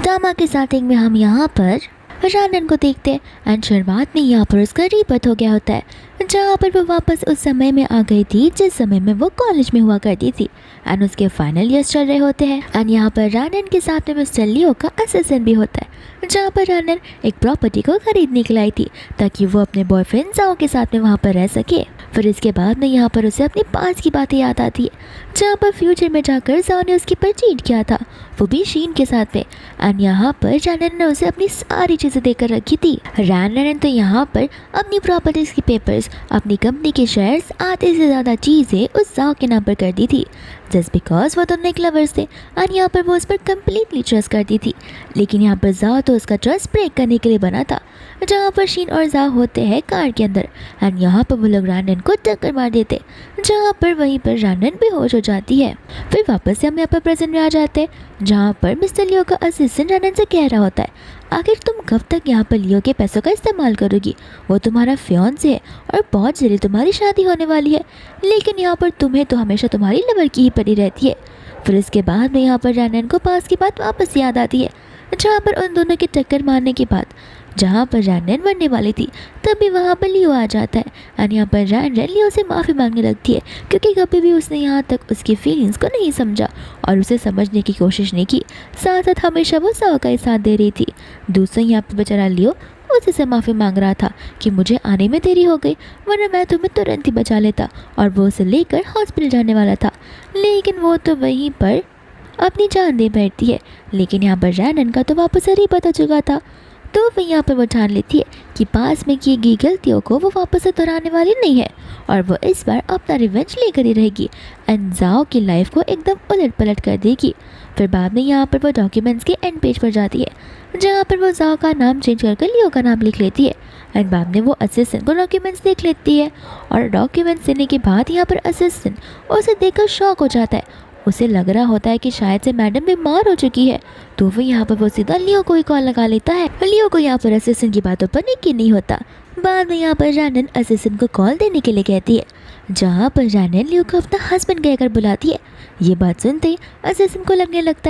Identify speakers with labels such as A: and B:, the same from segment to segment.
A: Drama के starting में हम यहाँ पर रानन को देखते हैं एंड शुरुआत में यहाँ पर उसका रीबर्थ हो गया होता है, जहाँ पर वो वापस उस समय में आ गई थी जिस समय में वो कॉलेज में हुआ करती थी एंड उसके फाइनल ईयर्स चल रहे होते हैं। एंड यहाँ पर रानन के साथ में मिस्टर लियो का असिस्टेंट भी होता है, जहाँ पर रानन एक प्रॉपर्टी को खरीदने के लिए आई थी ताकि वो अपने बॉयफ्रेंड जाओ के साथ में वहाँ पर रह सके। फिर इसके बाद में यहाँ पर उसे अपनी पास की बातें याद आती है, जहाँ पर फ्यूचर में जाकर जाओ ने उसके पर चीट किया था, वो भी शीन के साथ में। एंड यहाँ पर रानन ने उसे अपनी सारी चीज़ें देकर रखी थी। रानन ने तो यहाँ पर अपनी प्रॉपर्टीज़ की पेपर्स, अपनी कंपनी के शेयर्स, आधे से ज़्यादा चीज़ें उस जाओ के नाम पर कर दी थी जस्ट बिकॉज वो दोनों एक लवर्स थे एंड यहाँ पर वो उस पर कम्प्लीटली ट्रस्ट करती थी। लेकिन यहाँ पर जाओ तो उसका ट्रस्ट ब्रेक करने के लिए बना था, जहाँ पर शीन और जाओ होते हैं कार के अंदर एंड यहाँ पर वो लोग रानन को टक्कर मार देते, जहाँ पर वहीं पर रानन बेहोश हो जाती है। फिर वापस से हम यहाँ पर प्रेजेंट में आ जाते हैं, जहाँ पर मिस्टर लियो का असिस्टेंट रानन से कह रहा होता है, आखिर तुम कब तक यहाँ पर लियो के पैसों का इस्तेमाल करोगी? वो तुम्हारा फियांसे है और बहुत जल्दी तुम्हारी शादी होने वाली है, लेकिन यहाँ पर तुम्हें तो हमेशा तुम्हारी लवर की ही पड़ी रहती है। फिर इसके बाद में यहाँ पर रानन को पास की बात वापस याद आती है, जहाँ पर उन दोनों के टक्कर मारने के बाद जहाँ पर रानन मरने वाली थी तभी वहाँ पर लियो आ जाता है एंड यहाँ पर रानन लियो से माफ़ी मांगने लगती है, क्योंकि कभी भी उसने यहाँ तक उसकी फीलिंग्स को नहीं समझा और उसे समझने की कोशिश नहीं की, साथ साथ हमेशा वो जाओ का ही साथ दे रही थी। दूसरा यहाँ पर बेचारा लियो उसी से माफ़ी मांग रहा था कि मुझे आने में देरी हो गई, वरना मैं तुम्हें तुरंत ही बचा लेता, और वो उसे लेकर हॉस्पिटल जाने वाला था, लेकिन वो तो वहीं पर अपनी जान दे बैठती है। लेकिन यहाँ पर रानन का तो वापस से रीबर्थ हो चुका था, तो वह यहाँ पर वो ठान लेती है कि पास में की गई गलतियों को वो वापस से दोहराने वाली नहीं है और वो इस बार अपना रिवेंज लेकर ही रहेगी एंड जाओ की लाइफ को एकदम उलट पलट कर देगी। फिर बाद में यहाँ पर वो डॉक्यूमेंट्स के एंड पेज पर जाती है, जहाँ पर वो जाओ का नाम चेंज करके लियो का नाम लिख लेती है एंड बाद में वो असिस्टेंट को डॉक्यूमेंट्स देख लेती है और डॉक्यूमेंट्स देने के बाद यहाँ पर असिस्टेंट उसे देखकर शॉक हो जाता है। उसे लग रहा होता है कि शायद से मैडम बीमार हो चुकी है, तो वो यहाँ पर वो सीधा लियो को ही कॉल लगा लेता है। लियो को यहाँ पर असिस्टेंट की बातों पर यकीन नहीं होता। बाद में यहाँ पर रानन असिस्टेंट को कॉल देने के लिए कहती है, जहाँ पर रानन लियो को अपना हस्बैंड कहकर बुलाती है। ये बात सुनते ही असिस्टेंट को लगने लगता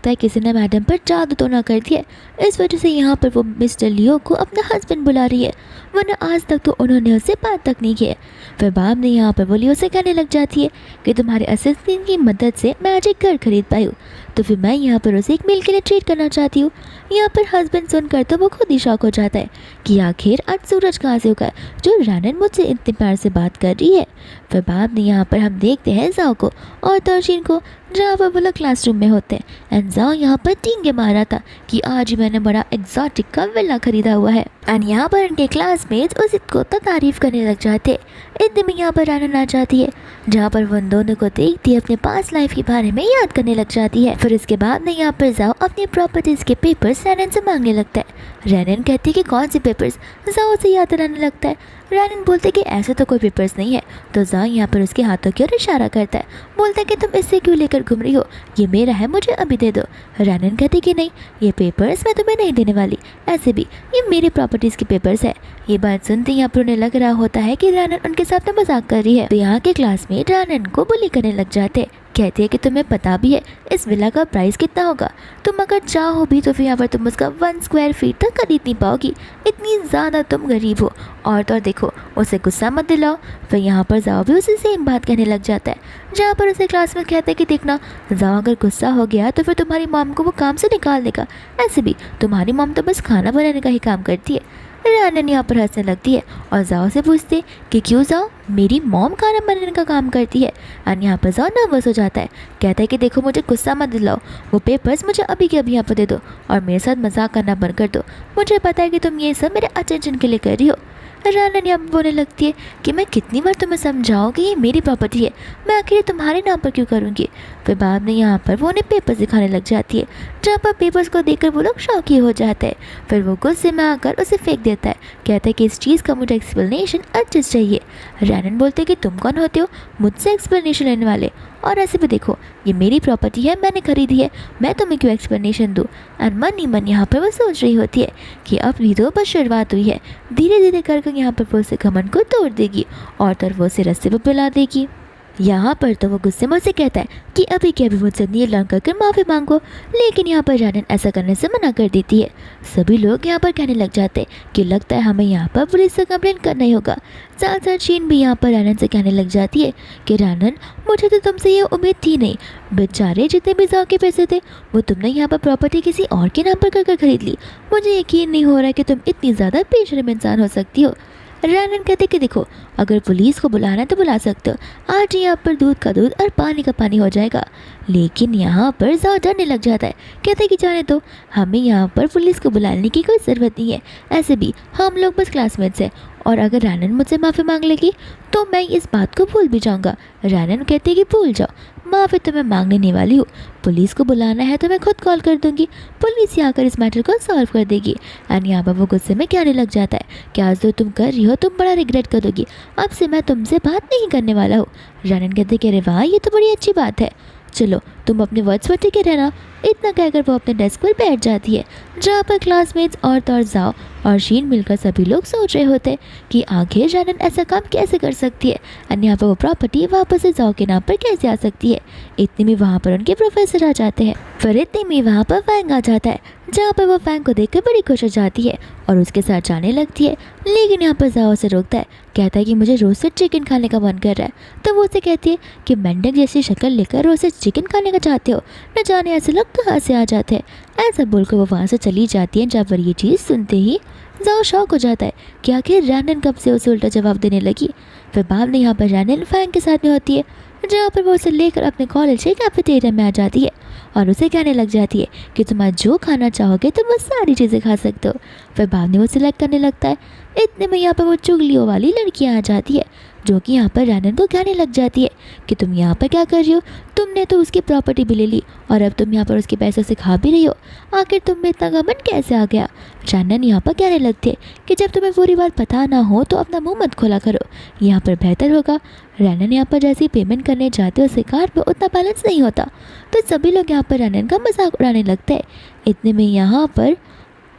A: है किसी ने मैडम पर जादू तो ना कर दिया, इस वजह से यहाँ पर वो मिस्टर लियो को अपना हस्बैंड बुला रही है, वरना आज तक तो उन्होंने उससे बात तक नहीं की है। फिर बाद में यहाँ पर वो लियो से कहने लग जाती है कि तुम्हारे असिस्टेंट की मदद से मैं आज एक घर खरीद पाई हूँ, तो फिर मैं यहाँ पर उसे एक मील के लिए ट्रीट करना चाहती हूँ। यहाँ पर हस्बैंड सुनकर तो वो खुद ही शॉक हो जाता है कि आखिर आज सूरज कहाँ से उगा जो रानन मुझसे इतने प्यार से बात कर रही है। फिर बाद में यहाँ पर हम देखते हैं जाओ को और तर्शीन को, जहाँ पर वो लोग क्लासरूम में होते हैं एंड जाओ यहाँ पर टींगे मारा था कि आज ही मैंने बड़ा एग्जॉटिक का विला खरीदा हुआ है एंड यहाँ पर उनके क्लासमेट्स उस को तो तारीफ करने लग जाते हैं। इतने में यहाँ पर रानन आ जाती है, जहाँ पर वो दोनों को देखती है अपने पास लाइफ के बारे में याद करने लग जाती है। फिर इसके बाद में यहाँ पर जाओ अपनी प्रॉपर्टीज के पेपर्स रानन से मांगने लगता है। रानन कहती है कि कौन से पेपर्स, जाओ से याद दिलाने लगता है। रानन बोलते कि ऐसे तो कोई पेपर्स नहीं है, तो जाओ यहाँ पर उसके हाथों की ओर इशारा करता है, बोलता है कि तुम इससे क्यों लेकर घूम रही हो, ये मेरा है, मुझे अभी दे दो। रानन कहती कि नहीं, ये पेपर्स मैं तुम्हें नहीं देने वाली, ऐसे भी ये मेरी प्रॉपर्टीज़ के पेपर्स है। ये बात सुनते यहाँ पर उन्हें लग रहा होता है कि रानन उनके साथ में मजाक कर रही है, तो यहाँ के क्लासमेट रानन को बुली करने लग जाते हैं। कहती है कि तुम्हें पता भी है इस विला का प्राइस कितना होगा, तुम अगर चाहो भी तो फिर यहाँ पर तुम उसका 1 स्क्वायर फीट तक खरीद नहीं पाओगी, इतनी ज़्यादा तुम गरीब हो। और तो देखो, उसे गुस्सा मत दिलाओ। फिर यहाँ पर जाओ भी उसे सेम बात कहने लग जाता है, जहाँ पर उसे क्लास में कहते हैं कि देखना जाओ अगर गुस्सा हो गया तो फिर तुम्हारी मॉम को वो काम से निकाल देगा, ऐसे भी तुम्हारी मॉम तो बस खाना बनाने का ही काम करती है। रानन यहाँ पर हंसने लगती है और जाओ से पूछते कि क्यों जाओ, मेरी मॉम खाना बनाने का काम करती है। और यहाँ पर जाओ नर्वस हो जाता है, कहता है कि देखो मुझे गुस्सा मत दिलाओ, वो पेपर्स मुझे अभी के अभी यहाँ पर दे दो और मेरे साथ मजाक करना बंद कर दो, मुझे पता है कि तुम ये सब मेरे अटेंशन के लिए कर रही हो। रानन यहाँ पर बोलने लगती है कि मैं कितनी बार तुम्हें समझाऊँ कि ये मेरी प्रॉपर्टी है, मैं आखिर तुम्हारे नाम पर क्यों करूँगी। फिर बाद में यहाँ पर वो उन्हें पेपर्स दिखाने लग जाती है, जहाँ पर पेपर्स को देखकर वो लोग शौक ही हो जाते हैं। फिर वो गुस्से में आकर उसे फेंक देता है, कहता है कि इस चीज़ का मुझे एक्सप्लेनेशन अच्छे से चाहिए। रानन बोलते कि तुम कौन होते हो मुझसे एक्सप्लेनेशन लेने वाले, और ऐसे भी देखो ये मेरी प्रॉपर्टी है, मैंने खरीदी है, मैं तुम्हें क्यों एक्सप्लेनेशन दूँ। एंड मन ही मन यहाँ पर वो सोच रही होती है कि अब भी तो बस शुरुआत हुई है, धीरे धीरे करके यहाँ पर वो उसे घमंड को तोड़ देगी और तो वो उसे रास्ते पर बुला देगी। यहाँ पर तो वो गुस्से में उसे कहता है कि अभी के अभी मुझसे नील रंग कर माफ़ी मांगो, लेकिन यहाँ पर रानन ऐसा करने से मना कर देती है। सभी लोग यहाँ पर कहने लग जाते हैं कि लगता है हमें यहाँ पर पुलिस से कंप्लेंट करना ही होगा। साथ साथ शीन भी यहाँ पर रानन से कहने लग जाती है कि रानन, मुझे तो तुमसे ये उम्मीद थी नहीं। बेचारे जितने भी जाओ के पैसे थे वो तुमने यहाँ पर प्रॉपर्टी किसी और के नाम पर कर खरीद ली। मुझे यकीन नहीं हो रहा कि तुम इतनी ज़्यादा बेशर्म इंसान हो सकती हो। रानन कहते कि देखो, अगर पुलिस को बुलाना है तो बुला सकते हो, आज यहाँ पर दूध का दूध और पानी का पानी हो जाएगा। लेकिन यहाँ पर ज़्यादा डरने लग जाता है, कहते कि जाने दो, हमें यहाँ पर पुलिस को बुलाने की कोई ज़रूरत नहीं है। ऐसे भी हम लोग बस क्लासमेट्स हैं, और अगर रानन मुझसे माफ़ी मांग लेगी तो मैं इस बात को भूल भी जाऊँगा। रानन कहते कि भूल जाओ, माफ़ी तो मैं मांगने नहीं वाली हूँ। पुलिस को बुलाना है तो मैं खुद कॉल कर दूँगी, पुलिस ही आकर इस मैटर को सॉल्व कर देगी। एंड यहाँ पर वो गुस्से में कहने लग जाता है कि आज जो तुम कर रही हो तुम बड़ा रिग्रेट करोगी, अब से मैं तुमसे बात नहीं करने वाला हूँ। रानन कहते कि अरे वाह, ये तो बड़ी अच्छी बात है, चलो तुम अपने वर्ड्स पर टिके रहना। इतना कहकर वो अपने डेस्क पर बैठ जाती है, जहाँ पर क्लासमेट्स और जाओ और शीन मिलकर सभी लोग सोच रहे होते कि आखिर रानन ऐसा काम कैसे कर सकती है, और यहाँ पर वो प्रॉपर्टी वापस से जाओ के नाम पर कैसे आ सकती है। इतने में वहाँ पर उनके प्रोफेसर आ जाते हैं। फिर इतने में वहाँ पर फैंग आ जाता है, जहाँ पर वो फैंग को देखकर बड़ी खुश हो जाती है और उसके साथ जाने लगती है। लेकिन यहाँ पर जाओ उसे रोकता है, कहता है कि मुझे रोस्टेड चिकन खाने का मन कर रहा है। तो वो उसे कहती है कि मेंढक जैसी शक्ल लेकर रोस्टेड चिकन खाने का चाहते हो, न जाने ऐसे लोग कहाँ से आ जाते हैं। ऐसा बोलकर वो वहाँ से चली जाती है। जहाँ पर ये चीज़ सुनते ही जाओ शौक हो जाता है कि आखिर रानन कब से उसे उल्टा जवाब देने लगी। फिर बाद में यहाँ पर रानन फैंग के साथ में होती है, जहाँ पर वो उसे लेकर अपने कॉलेज के कैफेटेरिया में आ जाती है और उसे कहने लग जाती है कि तुम आज जो खाना चाहोगे तुम वो सारी चीज़ें खा सकते हो। फिर बाद में वो सिलेक्ट करने लगता है। इतने में यहाँ पर वो चुगलियों वाली लड़कियाँ आ जाती है, जो कि यहाँ पर रानन को कहने लग जाती है कि तुम यहाँ पर क्या कर रही हो, तुमने तो उसकी प्रॉपर्टी भी ले ली और अब तुम यहाँ पर उसके पैसों से खा भी रही हो, आखिर तुम में इतना घमंड कैसे आ गया। रानन यहाँ पर कहने लगते हैं कि जब तुम्हें पूरी बात पता ना हो तो अपना मुंह मत खोला करो, यहाँ पर बेहतर होगा। रानन यहाँ पर जैसे ही पेमेंट करने जाते हैं उसके कार्ड में उतना बैलेंस नहीं होता, तो सभी लोग यहाँ पर रानन का मजाक उड़ाने लगते हैं। इतने में यहाँ पर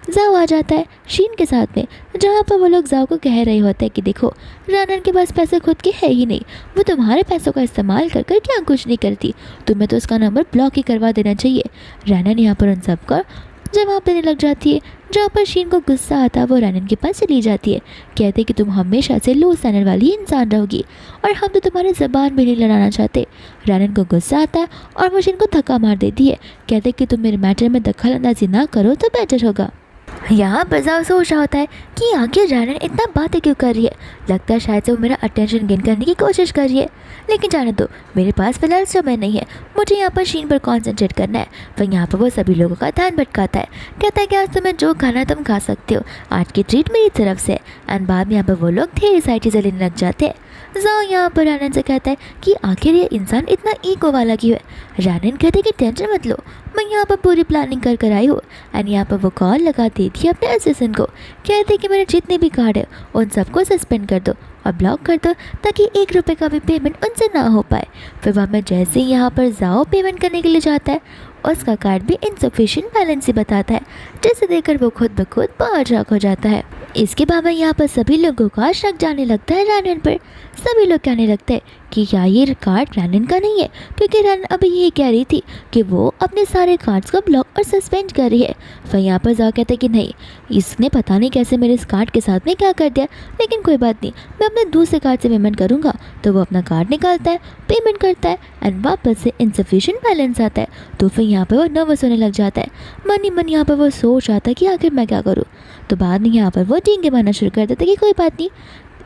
A: जाओ आ जाता है शीन के साथ में, जहाँ पर वो लोग जाओ को कह रहे होते हैं कि देखो, रानन के पास पैसे खुद के है ही नहीं, वो तुम्हारे पैसों का इस्तेमाल कर कर क्या कुछ नहीं करती, तुम्हें तो उसका नंबर ब्लॉक ही करवा देना चाहिए। रानन यहाँ पर उन सबका जवाब देने लग जाती है। जहाँ पर शीन को गुस्सा आता है वो रानन के पास चली जाती है, कहते कि तुम हमेशा से लो स्टैंडर्ड वाली इंसान रहोगी और हम तो तुम्हारी ज़बान भी नहीं लड़ाना चाहते। रानन को गुस्सा आता है और वो शीन को धक्का मार देती है, कहते कि तुम मेरे मैटर में दखल अंदाजी ना करो तो बेटर होगा। यहाँ पर जाओ सोच रहा होता है कि आखिर रानन इतना बातें क्यों कर रही है, लगता है शायद से वो मेरा अटेंशन गेन करने की कोशिश कर रही है। लेकिन जाने दो, मेरे पास फिलहाल समय नहीं है, मुझे यहाँ पर शीन पर कॉन्सेंट्रेट करना है। फिर यहाँ पर वो सभी लोगों का ध्यान भटकाता है, कहता है कि आज तुम्हें जो खाना है तुम खा सकते हो, आज की ट्रीट मेरी तरफ से। एंड बाद में यहाँ पर वो लोग ढेर सारी चीज़ें लेने लग जाते हैं। जाओ यहाँ पर रानन से कहता है कि आखिर ये इंसान इतना ईगो वाला क्यों है। रानन कहते कि टेंशन मत लो, मैं यहाँ पर पूरी प्लानिंग कर कर आई हूँ। एंड यहाँ पर वो कॉल लगा देती है अपने असिस्टेंट को, कहते कि मेरे जितने भी कार्ड है उन सबको सस्पेंड कर दो और ब्लॉक कर दो, ताकि 1 रुपये का भी पेमेंट उनसे ना हो पाए। फिर वह में जैसे ही यहाँ पर जाओ पेमेंट करने के लिए जाता है, उसका कार्ड भी इनसफिशिएंट बैलेंस ही बताता है, जिसे देखकर वो खुद ब खुद बहुत शॉक हो जाता है। इसके बाद यहाँ पर सभी लोगों का शक जाने लगता है रानन पर। सभी लोग कहने लगते हैं कि क्या ये कार्ड रानन का नहीं है, क्योंकि रानन अभी यही कह रही थी कि वो अपने सारे कार्ड्स को ब्लॉक और सस्पेंड कर रही है। फिर यहाँ पर जाओ कहते कि नहीं, इसने पता नहीं कैसे मेरे इस कार्ड के साथ में क्या कर दिया, लेकिन कोई बात नहीं, मैं अपने दूसरे कार्ड से पेमेंट करूँगा। तो वो अपना कार्ड निकालता है, पेमेंट करता है एंड वापस से इनसफिशिएंट बैलेंस आता है। तो फिर यहाँ पर वो नर्वस होने लग जाता है, मन ही मन यहाँ पर वो सोच आता है कि आखिर मैं क्या करूँ। तो बाद में यहाँ पर वो डींगे मारना शुरू कर देता है कि कोई बात नहीं।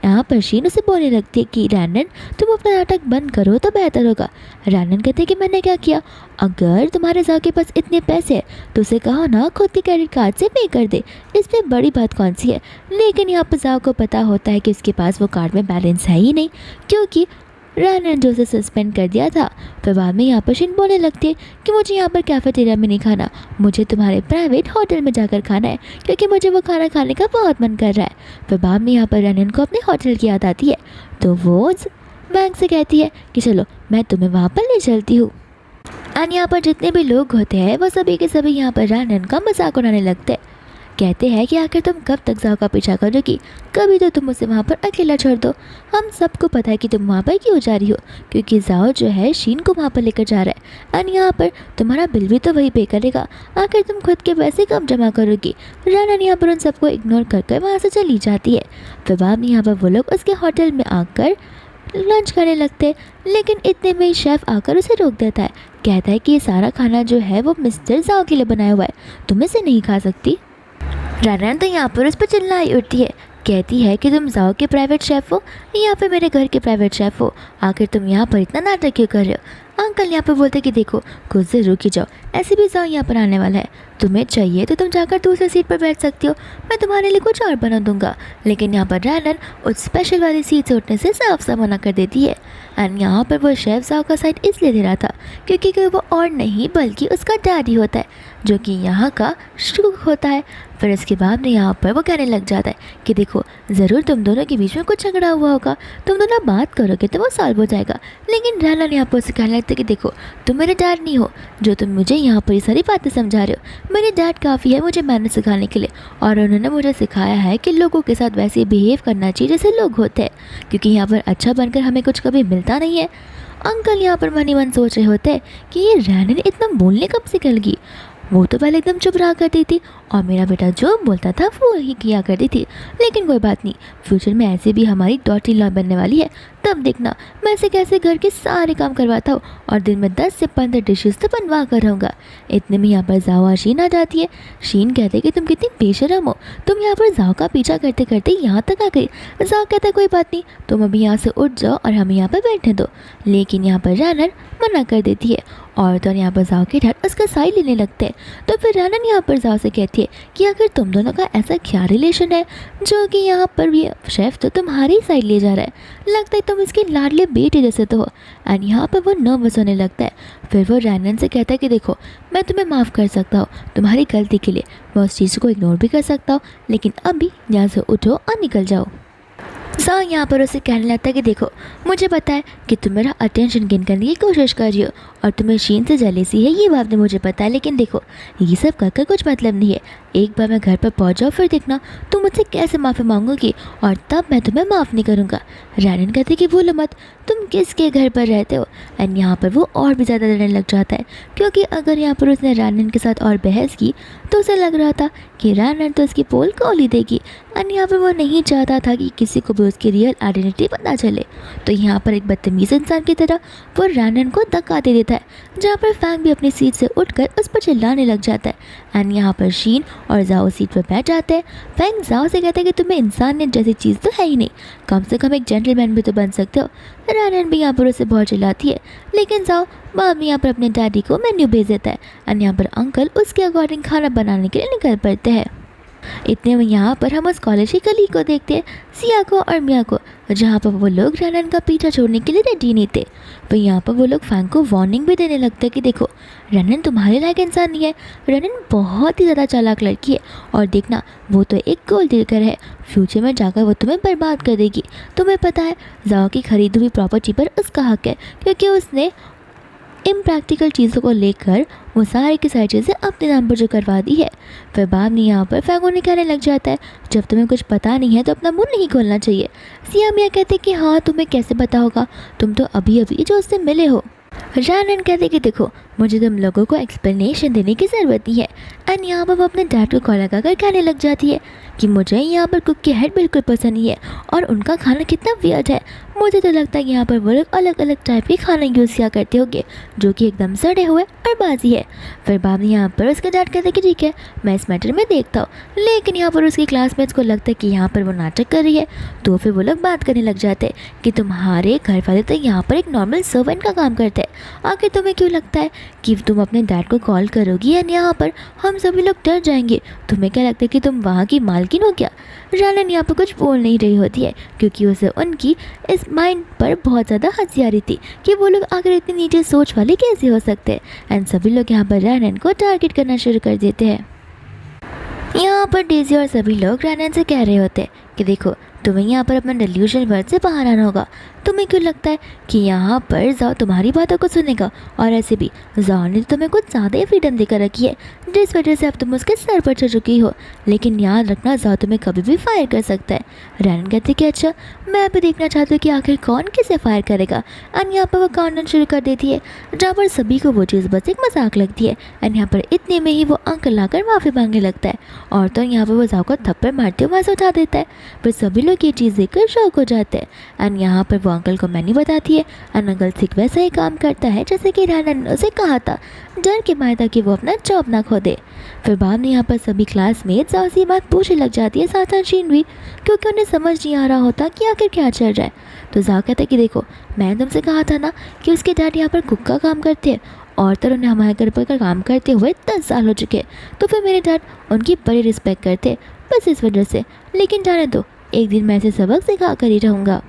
A: यहाँ पर शीन उसे बोलने लगती है कि रानन तुम अपना नाटक बंद करो तो बेहतर होगा। रानन कहते कि मैंने क्या किया, अगर तुम्हारे जाओ के पास इतने पैसे हैं तो उसे कहो ना खुद के क्रेडिट कार्ड से पे कर दे, इसमें बड़ी बात कौन सी है। लेकिन यहाँ पर जाओ को पता होता है कि उसके पास वो कार्ड में बैलेंस है ही नहीं, क्योंकि रानन जो उसे सस्पेंड कर दिया था। फिर बाद में यहाँ पर शीन बोलने लगती है कि मुझे यहाँ पर कैफेटेरिया में नहीं खाना, मुझे तुम्हारे प्राइवेट होटल में जाकर खाना है, क्योंकि मुझे वो खाना खाने का बहुत मन कर रहा है। फिर बाद में यहाँ पर रानन को अपने होटल की याद आती है, तो वो बैंक से कहती है कि चलो मैं तुम्हें वहाँ पर ले चलती हूँ। एंड यहाँ पर जितने भी लोग होते हैं वो सभी के सभी यहाँ पर रानन का मजाक उड़ाने लगते हैं। कहते हैं कि आखिर तुम कब तक जाओ का पीछा करोगी, कभी तो तुम उसे वहाँ पर अकेला छोड़ दो। हम सबको पता है कि तुम वहाँ पर क्यों जा रही हो, क्योंकि जाओ जो है शीन को वहाँ पर लेकर जा रहा है और यहाँ पर तुम्हारा बिल भी तो वही पे करेगा। आखिर तुम खुद के पैसे कब जमा करोगी। रानन यहाँ पर उन सबको इग्नोर कर वहाँ से चली जाती है। फिर बाद यहाँ पर वो लोग उसके होटल में आकर लंच करने लगते, लेकिन इतने में शेफ़ आकर उसे रोक देता है। कहता है कि ये सारा खाना जो है वो मिस्टर जाओ के लिए बनाया हुआ है, तुम इसे नहीं खा सकती। रानन तो यहाँ पर उस पर चिल्लाई उठती है, कहती है कि तुम जाओ के प्राइवेट शेफ़ हो या फिर मेरे घर के प्राइवेट शेफ़ हो, आखिर तुम यहाँ पर इतना नाटक क्यों कर रहे हो। अंकल यहाँ पर बोलते कि देखो कुछ से रुक ही जाओ, ऐसे भी जाओ यहाँ पर आने वाला है, तुम्हें चाहिए तो तुम जाकर दूसरी सीट पर बैठ सकती हो, मैं तुम्हारे लिए कुछ और बना दूंगा। लेकिन यहाँ पर रानन उस स्पेशल वाली सीट से उठने से साफ साफ मना कर देती है। एंड यहाँ पर वो शेफ़ जाओ का साइड इसलिए दे रहा था क्योंकि कोई वो और नहीं बल्कि उसका डैडी होता है, जो कि यहाँ का शुक होता है। फिर इसके बाद में यहाँ पर वो कहने लग जाता है कि देखो ज़रूर तुम दोनों के बीच में कुछ झगड़ा हुआ होगा, तुम दोनों बात करोगे तो वो सॉल्व हो जाएगा। लेकिन रानन यहाँ पर उसे कहने लगता है कि देखो तुम मेरे डैड नहीं हो जो तुम मुझे यहाँ पर ये सारी बातें समझा रहे हो। मेरे डैड काफ़ी है मुझे मैनर्स सिखाने के लिए, और उन्होंने मुझे सिखाया है कि लोगों के साथ वैसे बिहेव करना चाहिए जैसे लोग होते हैं, क्योंकि यहाँ पर अच्छा बनकर हमें कुछ कभी मिलता नहीं है। अंकल यहाँ पर मन ही मन सोच रहे होते हैं कि ये रानन इतना बोलने कब से निकल गई, वो तो पहले एकदम चुप रहा करती थी और मेरा बेटा जो बोलता था वो वही किया करती थी। लेकिन कोई बात नहीं, फ्यूचर में ऐसे भी हमारी डॉटर इन लॉ बनने वाली है, तब देखना मैं ऐसे कैसे घर के सारे काम करवाता हूँ और दिन में 10 से 15 डिशेस तो बनवा कर रहूँगा। इतने में यहाँ पर जाओ और शीन आ जाती है। शीन कहते कि तुम कितनी बेशरम हो, तुम यहाँ पर जाओ का पीछा करते करते यहाँ तक आ गई। जाओ कहता है कोई बात नहीं, तुम अभी यहाँ से उठ जाओ और हमें यहाँ पर बैठने दो। लेकिन यहाँ पर रानन मना कर देती है और तो यहाँ पर जाओ के डैड उसका साइड लेने लगते हैं। तो फिर रानन यहाँ पर जाओ से कहती है कि अगर तुम दोनों का ऐसा क्या रिलेशन है जो कि यहाँ पर ये शेफ़ तो तुम्हारी साइड ले जा रहा है, लगता है तुम इसके लाडले बेटे जैसे तो हो। एंड यहाँ पर वो नर्वस होने लगता है। फिर वो रानन से कहता है कि देखो मैं तुम्हें माफ़ कर सकता हूँ तुम्हारी गलती के लिए, मैं उस चीज़ को इग्नोर भी कर सकता हूँ, लेकिन अभी यहाँ से उठो और निकल जाओ। जाओ यहाँ पर उसे कहने लगता है कि देखो मुझे पता है कि तुम मेरा अटेंशन गेन करने की कोशिश कर रही हो और तुम्हें शीन से जेलेसी है, ये बात भी मुझे पता है, लेकिन देखो ये सब कर कुछ मतलब नहीं है। एक बार मैं घर पर पहुँच जाऊँ फिर देखना तुम मुझसे कैसे माफ़ी मांगोगी और तब मैं तुम्हें माफ़ नहीं करूँगा। रानन कहती कि भूलो मत तुम किसके घर पर रहते हो। एंड यहाँ पर वो और भी ज़्यादा डरने लग जाता है, क्योंकि अगर यहाँ पर उसने रानन के साथ और बहस की तो उसे लग रहा था कि रानन तो उसकी पोल खोल ही देगी। एंड यहाँ पर वो नहीं चाहता था कि किसी को भी उसकी रियल आइडेंटिटी पता चले। तो यहाँ पर एक बदतमीज़ इंसान की तरह वो रानन को धक्का दे देता है, जहाँ पर फैंग भी अपनी सीट से उठकर उस पर चिल्लाने लग जाता है। एंड यहाँ पर शीन और जाओ सीट पर बैठ जाते हैं। फैंग जाओ से कहता है कि तुम्हें इंसानियत जैसी चीज़ तो है ही नहीं, कम से कम एक जेंटलमैन भी तो बन सकते हो। रानन भी यहाँ पर उसे बहुत चिल्लाती है, लेकिन जाओ बाद में यहाँ पर अपने डैडी को मेन्यू भेज देता है। एंड यहाँ पर अंकल उसके अकॉर्डिंग खाना बनाने के लिए निकल पड़ते हैं। इतने में यहाँ पर हम उस कॉलेज की कली को देखते हैं, सिया को और मिया को, जहाँ पर वो लोग रानन का पीछा छोड़ने के लिए रेडी नहीं थे। तो यहाँ पर वो लोग फैंग को वार्निंग भी देने लगते हैं कि देखो रानन तुम्हारे लायक इंसान नहीं है, रानन बहुत ही ज़्यादा चालाक लड़की है और देखना वो तो एक गोल्ड डिगर है, फ्यूचर में जाकर वो तुम्हें बर्बाद कर देगी। तुम्हें पता है जाओ की खरीदी हुई प्रॉपर्टी पर उसका हक है, क्योंकि उसने इम्प्रैक्टिकल चीज़ों को लेकर वो सारी की सारी चीज़ें अपने नाम पर जो करवा दी है। फिर बाद में यहाँ पर फैंग उन्हें कहने लग जाता है जब तुम्हें कुछ पता नहीं है तो अपना मुंह नहीं खोलना चाहिए। सिया मिया कहते कि हाँ तुम्हें कैसे पता होगा, तुम तो अभी अभी जो उससे मिले हो। रानन कहते कि देखो मुझे तुम लोगों को एक्सप्लेनेशन देने की ज़रूरत नहीं है। एंड यहाँ पर वो अपने डैड को कॉल लगाकर कहने लग जाती है कि मुझे यहाँ पर कुक की हेड बिल्कुल पसंद नहीं है और उनका खाना कितना वियर्ड है। मुझे तो लगता है कि यहाँ पर वो लोग अलग अलग टाइप के खाना यूज़ किया करते होंगे जो कि एकदम सड़े हुए और बाजी है। फिर बाद में यहाँ पर उसके डैड कहते कि ठीक है मैं इस मैटर में देखता हूँ, लेकिन यहाँ पर उसके क्लासमेट्स को लगता है कि यहाँ पर वो नाटक कर रही है। तो फिर वो लोग बात करने लग जाते हैं कि तुम्हारे घर वाले तो यहाँ पर एक नॉर्मल सर्वेंट का काम करते हैं, आखिर तुम्हें क्यों लगता है कि तुम अपने डैड को कॉल करोगी एंड यहाँ पर हम सभी लोग डर जाएंगे, तुम्हें क्या लगता है कि तुम वहाँ की मालकिन हो क्या। रानन यहाँ पर कुछ बोल नहीं रही होती है क्योंकि उसे उनकी इस माइंड पर बहुत ज़्यादा हंसी आ रही थी कि वो लोग आखिर इतनी नीचे सोच वाले कैसे हो सकते हैं। एंड सभी लोग यहाँ पर रानन को टारगेट करना शुरू कर देते हैं। यहाँ पर डेजी और सभी लोग रानन से कह रहे होते हैं कि देखो तुम्हें यहाँ पर अपना डिल्यूजन वर्ड से बाहर आना होगा, तुम्हें क्यों लगता है कि यहाँ पर जाओ तुम्हारी बातों को सुनेगा? और ऐसे भी जाओ ने तुम्हें कुछ ज़्यादा ही फ्रीडम देकर रखी है, जिस वजह से अब तुम उसके सर पर चढ़ चुकी हो। लेकिन याद रखना, जाओ तुम्हें कभी भी फायर कर सकता है। रैनन कहती कि अच्छा, मैं अभी देखना चाहती हूँ कि आखिर कौन किसे फायर करेगा। एंड यहाँ पर वो काउंटडाउन शुरू कर देती है, जहाँ पर सभी को वो चीज़ बस एक मजाक लगती है। एंड यहाँ पर इतने में ही वो अंकल आकर माफ़ी मांगने लगता है, और तो यहाँ पर वो जाओ को थप्पड़ मारते हुए वहाँ से उठा देता है। फिर सभी लोग ये चीज़ देखकर शौक हो जाते हैं। एंड यहाँ पर वो अंकल को मैनी बताती है, एंड अंकल ठीक वैसा ही काम करता है जैसे कि रैनन ने उसे कहा था, डर के मारे ताकि वो अपना जॉब ना खो दे। फिर बाद में यहाँ पर सभी क्लासमेट्स जाओ से बात पूछने लग जाती है, साथ शीन भी, क्योंकि उन्हें समझ नहीं आ रहा होता कि आखिर क्या चल रहा है। तो जाओ कहता है कि देखो, मैंने तुमसे कहा था ना कि उसके डैड यहाँ पर कुक का काम करते हैं, और तो उन्हें हमारे घर पर काम करते हुए 10 साल हो चुके, तो फिर मेरे डैड उनकी बड़ी रिस्पेक्ट करते, बस इस वजह से। लेकिन जाने दो, एक दिन मैं इसे सबक सिखा कर ही रहूँगा।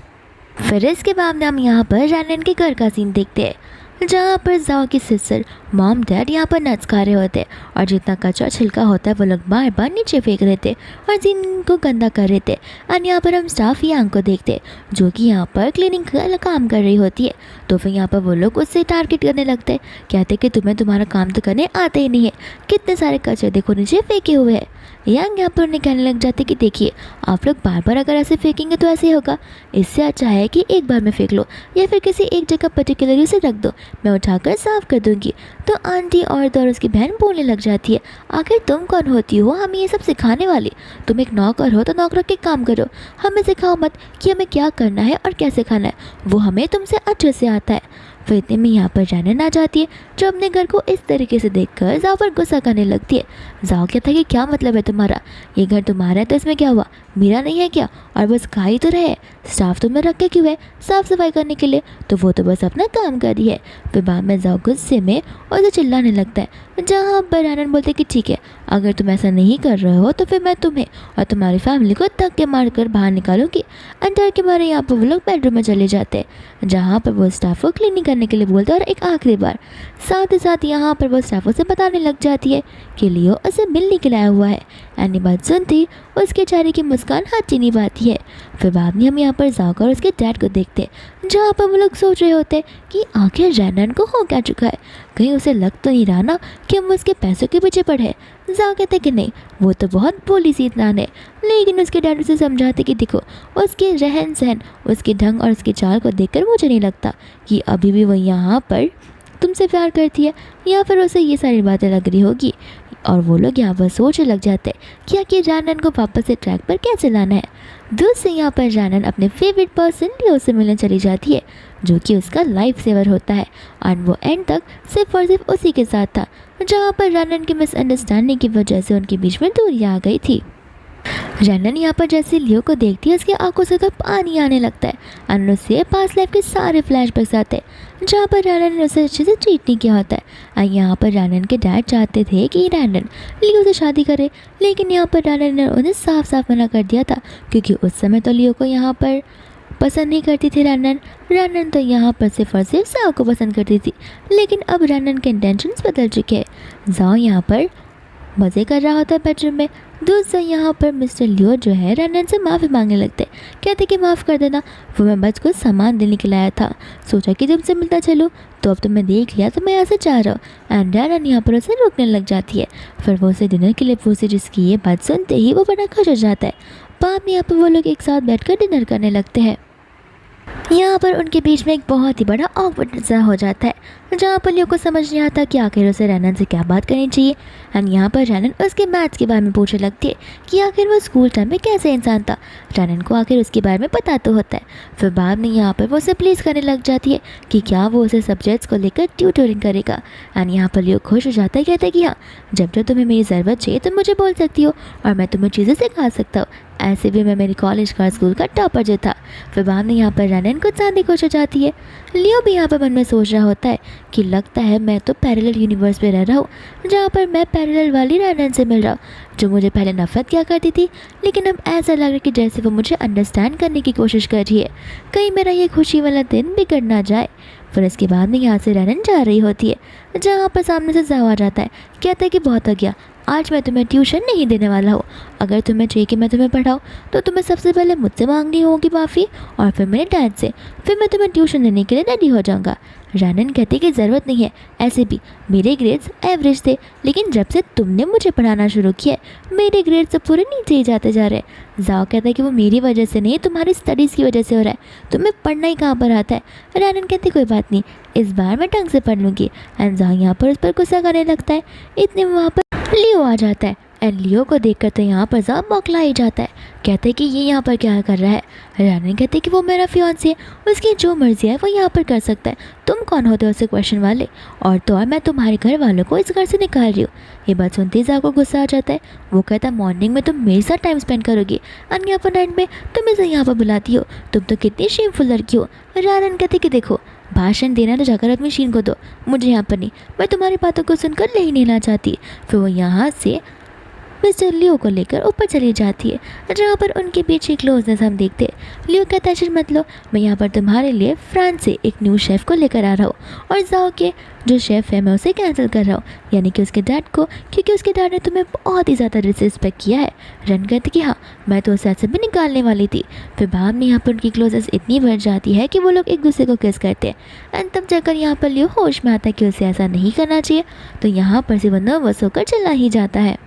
A: फिर इसके बाद हम यहाँ पर रैनन के घर का सीन देखते हैं, जहाँ पर जाओ की सिस्टर, मॉम, डैड यहाँ पर नट्स खा रहे होते, और जितना कचरा छिलका होता है वो लोग बार बार नीचे फेंक रहे थे और जिन को गंदा कर रहे थे। और यहाँ पर हम स्टाफ यांग को देखते, जो कि यहाँ पर क्लीनिंग का काम कर रही होती है। तो फिर यहाँ पर वो लोग उससे टारगेट करने लगते हैं, कहते कि तुम्हें तुम्हारा काम तो करने आता ही नहीं है, कितने सारे कचरे देखो नीचे फेंके हुए हैं। यांग यहाँ पर उन्हें कहने लग जाते कि देखिए, आप लोग बार बार अगर ऐसे फेंकेंगे तो ऐसे ही होगा, इससे अच्छा है कि एक बार में फेंक लो, या फिर किसी एक जगह पर्टिकुलरली उसे रख दो, मैं उठाकर साफ कर दूंगी। तो आंटी और उसकी बहन बोलने लग जाती है, आखिर तुम कौन होती हो हमें ये सब सिखाने वाली? तुम एक नौकर हो तो नौकर के काम करो, हमें सिखाओ मत कि हमें क्या करना है और कैसे खाना है, वो हमें तुमसे अच्छे से आता है। फिर इतने में यहाँ पर रैनन आ जाती है, जो अपने घर को इस तरीके से देखकर जाओ पर गुस्सा करने लगती है। जाओ कहता है कि क्या मतलब है तुम्हारा, ये घर तुम्हारा है तो इसमें क्या हुआ, मेरा नहीं है क्या? और बस खा ही तो रहे, स्टाफ तुमने रखे क्यों है साफ़ सफाई करने के लिए? तो वो तो बस अपना काम कर रही है। फिर बाद में जाओ गुस्से में और उसे चिल्लाने लगता है, जहाँ पर रैनन बोलते कि ठीक है, अगर तुम ऐसा नहीं कर रहे हो तो फिर मैं तुम्हें और तुम्हारी फैमिली को धक्के मार कर बाहर निकालूंगी। अंदर के मारे यहाँ पर वो लोग बेडरूम में चले जाते हैं, जहाँ पर वो स्टाफ को क्लीनिंग करने के लिए बोलते हैं, और एक आखिरी बार साथ ही साथ यहाँ पर वो स्टाफों से बताने लग जाती है कि लियो उसे मिलने के लिए आया हुआ है। एनी बात सुनती उसके चेहरे की मुस्कान हट ही नहीं पाती है। फिर बाद में हम यहाँ पर जाकर उसके डैड को देखते हैं, जहाँ पर वो लोग सोच रहे होते कि आखिर रैनन को हो क्या चुका है, कहीं उसे लग तो नहीं रहा ना कि हम उसके पैसों के पीछे पड़े। जा कहते कि नहीं, वो तो बहुत भोली सी इतना है। लेकिन उसके डैड उसे समझाते कि देखो, उसके रहन सहन, उसके ढंग और उसकी चाल को देखकर मुझे नहीं लगता कि अभी भी वो यहाँ पर तुमसे प्यार करती है, या फिर उसे ये सारी बातें लग रही होगी। और वो लोग यहाँ पर सोचने लग जाते हैं कि आखिर रैनन को वापस से ट्रैक पर कैसे लाना है। दूर से यहाँ पर रैनन अपने फेवरेट पर्सन लियो से मिलने चली जाती है, जो कि उसका लाइफ सेवर होता है, और वो एंड तक सिर्फ और सिर्फ उसी के साथ था, जहाँ पर रैनन की मिसअंडरस्टैंडिंग की वजह से उनके बीच में दूरी आ गई थी। रैनन यहाँ पर जैसे लियो को देखती है, उसकी आंखों से तो पानी आने लगता है, और उससे पास लाइफ के सारे फ्लैशबैक्स आते हैं, जहाँ पर रैनन ने उसे अच्छे से ट्रीट नहीं किया होता है। और यहाँ पर रैनन के डैड चाहते थे कि रैनन लियो से शादी करे, लेकिन यहाँ पर रैनन ने उन्हें साफ साफ मना कर दिया था, क्योंकि उस समय तो लियो को यहाँ पर पसंद नहीं करती थी रैनन तो यहाँ पर सिर्फ और सिर्फ जाओ को पसंद करती थी। लेकिन अब रैनन के इंटेंशंस बदल चुके हैं। जाओ यहाँ पर मज़े कर रहा होता है बेडरूम में। दूसरा यहाँ पर मिस्टर लियो जो है रैनन से माफ़ी मांगने लगते, कहते कि माफ़ कर देना, वो मैं बस कुछ सामान देने के लिए आया था, सोचा कि तुमसे मिलता चलो, तो अब तुमने देख लिया तो मैं यहाँ से जा रहा हूँ। एंड रैनन यहाँ पर उसे रोकने लग जाती है। फिर वो उसे डिनर के लिए पूछे, जिसकी ये बात सुनते ही वो बड़ा खुश हो जाता है। बाद में यहाँ पर वो लोग एक साथ बैठकर डिनर करने लगते हैं। यहाँ पर उनके बीच में एक बहुत ही बड़ा ऑकवर्ड सा हो जाता है, जहाँ पर लियो को समझ नहीं आता कि आखिर उसे रैनन से क्या बात करनी चाहिए। एंड यहाँ पर रैनन उसके मैथ्स के बारे में पूछने लगती है कि आखिर वो स्कूल टाइम में कैसे इंसान था। रैनन को आखिर उसके बारे में पता तो होता है। फिर बाद में यहाँ पर वो उसे प्लीज़ करने लग जाती है कि क्या वो उसे सब्जेक्ट्स को लेकर ट्यूटोरिंग करेगा। एंड यहाँ पर लियो खुश हो जाता है, कहता है कि हाँ, जब जब तुम्हें मेरी ज़रूरत चाहिए तुम मुझे बोल सकती हो, और मैं तुम्हें चीज़ें सिखा सकता हूँ। ऐसे भी मैं मेरी कॉलेज का स्कूल का टॉपर जो था। फिर बाद में यहाँ पर रैनन कुछ ज़्यादा खुश हो जाती है। लियो भी यहाँ पर मन में सोच रहा होता है कि लगता है मैं तो पैरेलल यूनिवर्स में रह रहा हूँ, जहाँ पर मैं पैरेलल वाली रैनन से मिल रहा हूँ, जो मुझे पहले नफरत किया करती थी, लेकिन अब ऐसा लग रहा है कि जैसे वो मुझे अंडरस्टैंड करने की कोशिश कर रही है। कहीं मेरा ये खुशी वाला दिन बिगड़ ना जाए। फिर इसके बाद में यहाँ से रैनन जा रही होती है, जहाँ पर सामने से जाओ आ जाता है, कहता है कि बहुत हो गया, आज मैं तुम्हें ट्यूशन नहीं देने वाला हूँ। अगर तुम्हें चाहिए कि मैं तुम्हें पढ़ाऊँ तो तुम्हें सबसे पहले मुझसे मांगनी होगी माफ़ी और फिर मेरे डैड से, फिर मैं तुम्हें ट्यूशन देने के लिए रेडी हो जाऊँगा। रानन कहती कि ज़रूरत नहीं है, ऐसे भी मेरे ग्रेड्स एवरेज थे, लेकिन जब से तुमने मुझे पढ़ाना शुरू किया मेरे ग्रेड्स तो पूरे नीचे ही जाते जा रहे हैं। जाओ कहता है कि वो मेरी वजह से नहीं, तुम्हारी स्टडीज़ की वजह से हो रहा है, तुम्हें पढ़ना ही कहाँ पर आता है। रानन कहती कोई बात नहीं, इस बार मैं ढंग से पढ़ लूँगी। एंड जाओ यहाँ पर उस पर गुस्सा करने लगता है। इतने में वहाँ पर लियो आ जाता है एंड लियो को देखकर तो यहाँ पर जाओ बौखला ही जाता है। कहते हैं कि ये यहाँ पर क्या कर रहा है। रानन कहते हैं कि वो मेरा फियांसे है, उसकी जो मर्जी है वो यहाँ पर कर सकता है, तुम कौन होते हो उससे क्वेश्चन वाले, और तो और मैं तुम्हारे घर वालों को इस घर से निकाल रही हूँ। ये बात सुनते ही जाओ को गुस्सा आ जाता है। वो कहता है मॉर्निंग में तुम मेरे साथ टाइम स्पेंड करोगी और यहाँ पर नाइट में तुम इसे यहाँ पर बुलाती हो, तुम तो कितनी शेमफुल लड़की हो। रानन कहते कि देखो भाषण देना तो जाकर अपनी शीन को दो, मुझे यहाँ पर नहीं, मैं तुम्हारी बातों को सुनकर ले ही नहीं लेना चाहती। फिर वो यहाँ से मिस्टर लियो को लेकर ऊपर चली जाती है, जहाँ पर उनके पीछे क्लोजनेस हम देखते हैं। लियो कहता है मत लो, मैं यहाँ पर तुम्हारे लिए फ्रांस से एक न्यू शेफ़ को लेकर आ रहा हूँ और जाओ के जो शेफ़ है मैं उसे कैंसिल कर रहा हूँ, यानी कि उसके डैड को, क्योंकि उसके डैड ने तुम्हें बहुत ही ज़्यादा डिसरिस्पेक्ट किया है। रन कहती कि हाँ मैं तो उसे ऐसे भी निकालने वाली थी। फिर बाद में यहाँ पर उनकी क्लोजनेस इतनी बढ़ जाती है कि वो लोग एक दूसरे को किस करते हैं एंड तब जाकर यहाँ पर लियो होश में आता है कि उसे ऐसा नहीं करना चाहिए। तो यहाँ पर से वो नर्वस होकर चला ही जाता है।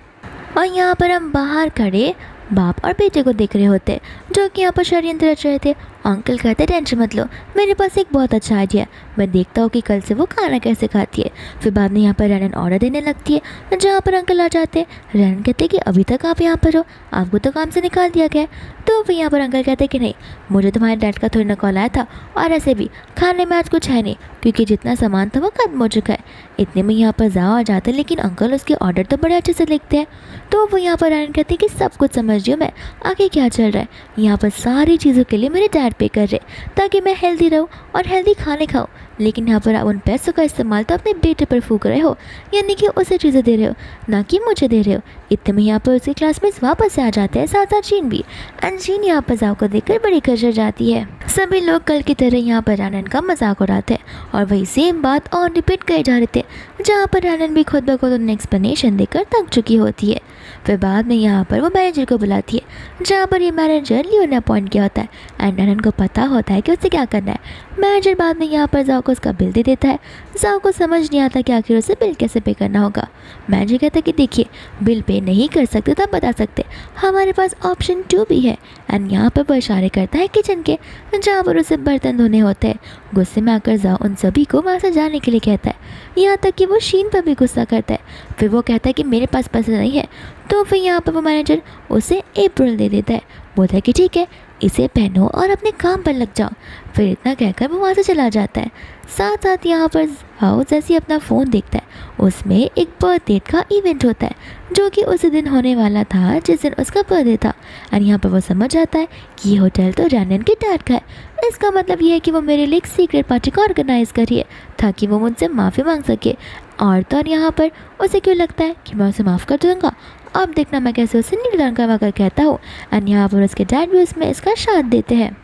A: और यहाँ पर हम बाहर खड़े बाप और बेटे को देख रहे होते जो कि यहाँ पर षड्यंत्र रच रहे थे। अंकल कहते टेंशन मत लो, मेरे पास एक बहुत अच्छा आइडिया है, मैं देखता हूँ कि कल से वो खाना कैसे खाती है। फिर बाद में यहाँ पर रनन ऑर्डर देने लगती है, जहाँ पर अंकल आ जाते हैं। रनन कहते कि अभी तक आप यहाँ पर हो, आपको तो काम से निकाल दिया गया। तो फिर यहाँ पर अंकल कहते कि नहीं, मुझे तुम्हारे डैड का थोड़ी ना कॉल आया था, और ऐसे भी खाने में आज कुछ है नहीं क्योंकि जितना सामान था वो खत्म हो चुका है। इतने में यहाँ पर जाओ आ जाते हैं, लेकिन अंकल उसके ऑर्डर तो बड़े अच्छे से लिखते हैं। तो वो यहाँ पर रनन कहते कि सब कुछ समझ रही हूँ मैं, आगे क्या चल रहा है। यहाँ पर सारी चीज़ों के लिए मेरे डैड पे कर रहे ताकि मैं हेल्दी रहूँ और हेल्दी खाने खाऊँ, लेकिन यहाँ पर आप उन पैसों का इस्तेमाल तो अपने बेटे पर फूक रहे हो, यानी कि उसे चीज़ें दे रहे हो ना कि मुझे दे रहे हो। इतने में यहाँ पर उसके क्लासमेट्स वापस से आ जाते हैं, साथ साथ जीन भी। एंड जीन यहाँ पर जाओ को देखकर बड़ी खचर जाती है। सभी लोग कल की तरह यहाँ पर रानन का मजाक उड़ाते हैं और वही सेम बात और रिपीट करे जा रहे थे, जहाँ पर रानन भी खुद ब खुद उन्हें एक्सप्लेनेशन देकर थक चुकी होती है। फिर बाद में यहाँ पर वो मैनेजर को बुलाती है, जहाँ पर ये मैनेजर लियो ने अपॉइंट किया होता है एंड रानन को पता होता है कि उसे क्या करना है। मैनेजर बाद में यहाँ पर जाओ को उसका बिल दे देता है। जाओ को समझ नहीं आता कि आखिर उसे बिल कैसे पे करना होगा। मैनेजर कहता है कि देखिए बिल पे नहीं कर सकते तो आप बता सकते, हमारे पास ऑप्शन 2 भी है। एंड यहाँ पर वो इशारे करता है किचन के, जहाँ पर उसे बर्तन धोने होते हैं। गुस्से में आकर जाओ उन सभी को वहाँ से जाने के लिए कहता है, यहाँ तक कि वो शीन पर भी गुस्सा करता है। फिर वो कहता है कि मेरे पास पैसे नहीं है। तो फिर यहाँ पर वो मैनेजर उसे एप्रल दे देता है, बोलता है कि ठीक है इसे पहनो और अपने काम पर लग जाओ। फिर इतना कहकर वो वहाँ से चला जाता है। साथ साथ यहाँ पर जाओ जैसे ही अपना फ़ोन देखता है, उसमें एक बर्थडे का इवेंट होता है जो कि उस दिन होने वाला था जिस दिन उसका बर्थडे था। और यहाँ पर वो समझ आता है कि ये होटल तो रानन के डैड का है। इसका मतलब ये है कि वो मेरे लिए एक सीक्रेट पार्टी को ऑर्गेनाइज़ करी है ताकि वो मुझसे माफ़ी मांग सके। और तो और यहाँ पर उसे क्यों लगता है कि मैं उसे माफ़ कर दूँगा, अब देखना मैं कैसे उसे नील रंग का वाकर कहता हूँ। एंड यहाँ पर उसके डैड भी उसमें इसका साथ देते हैं।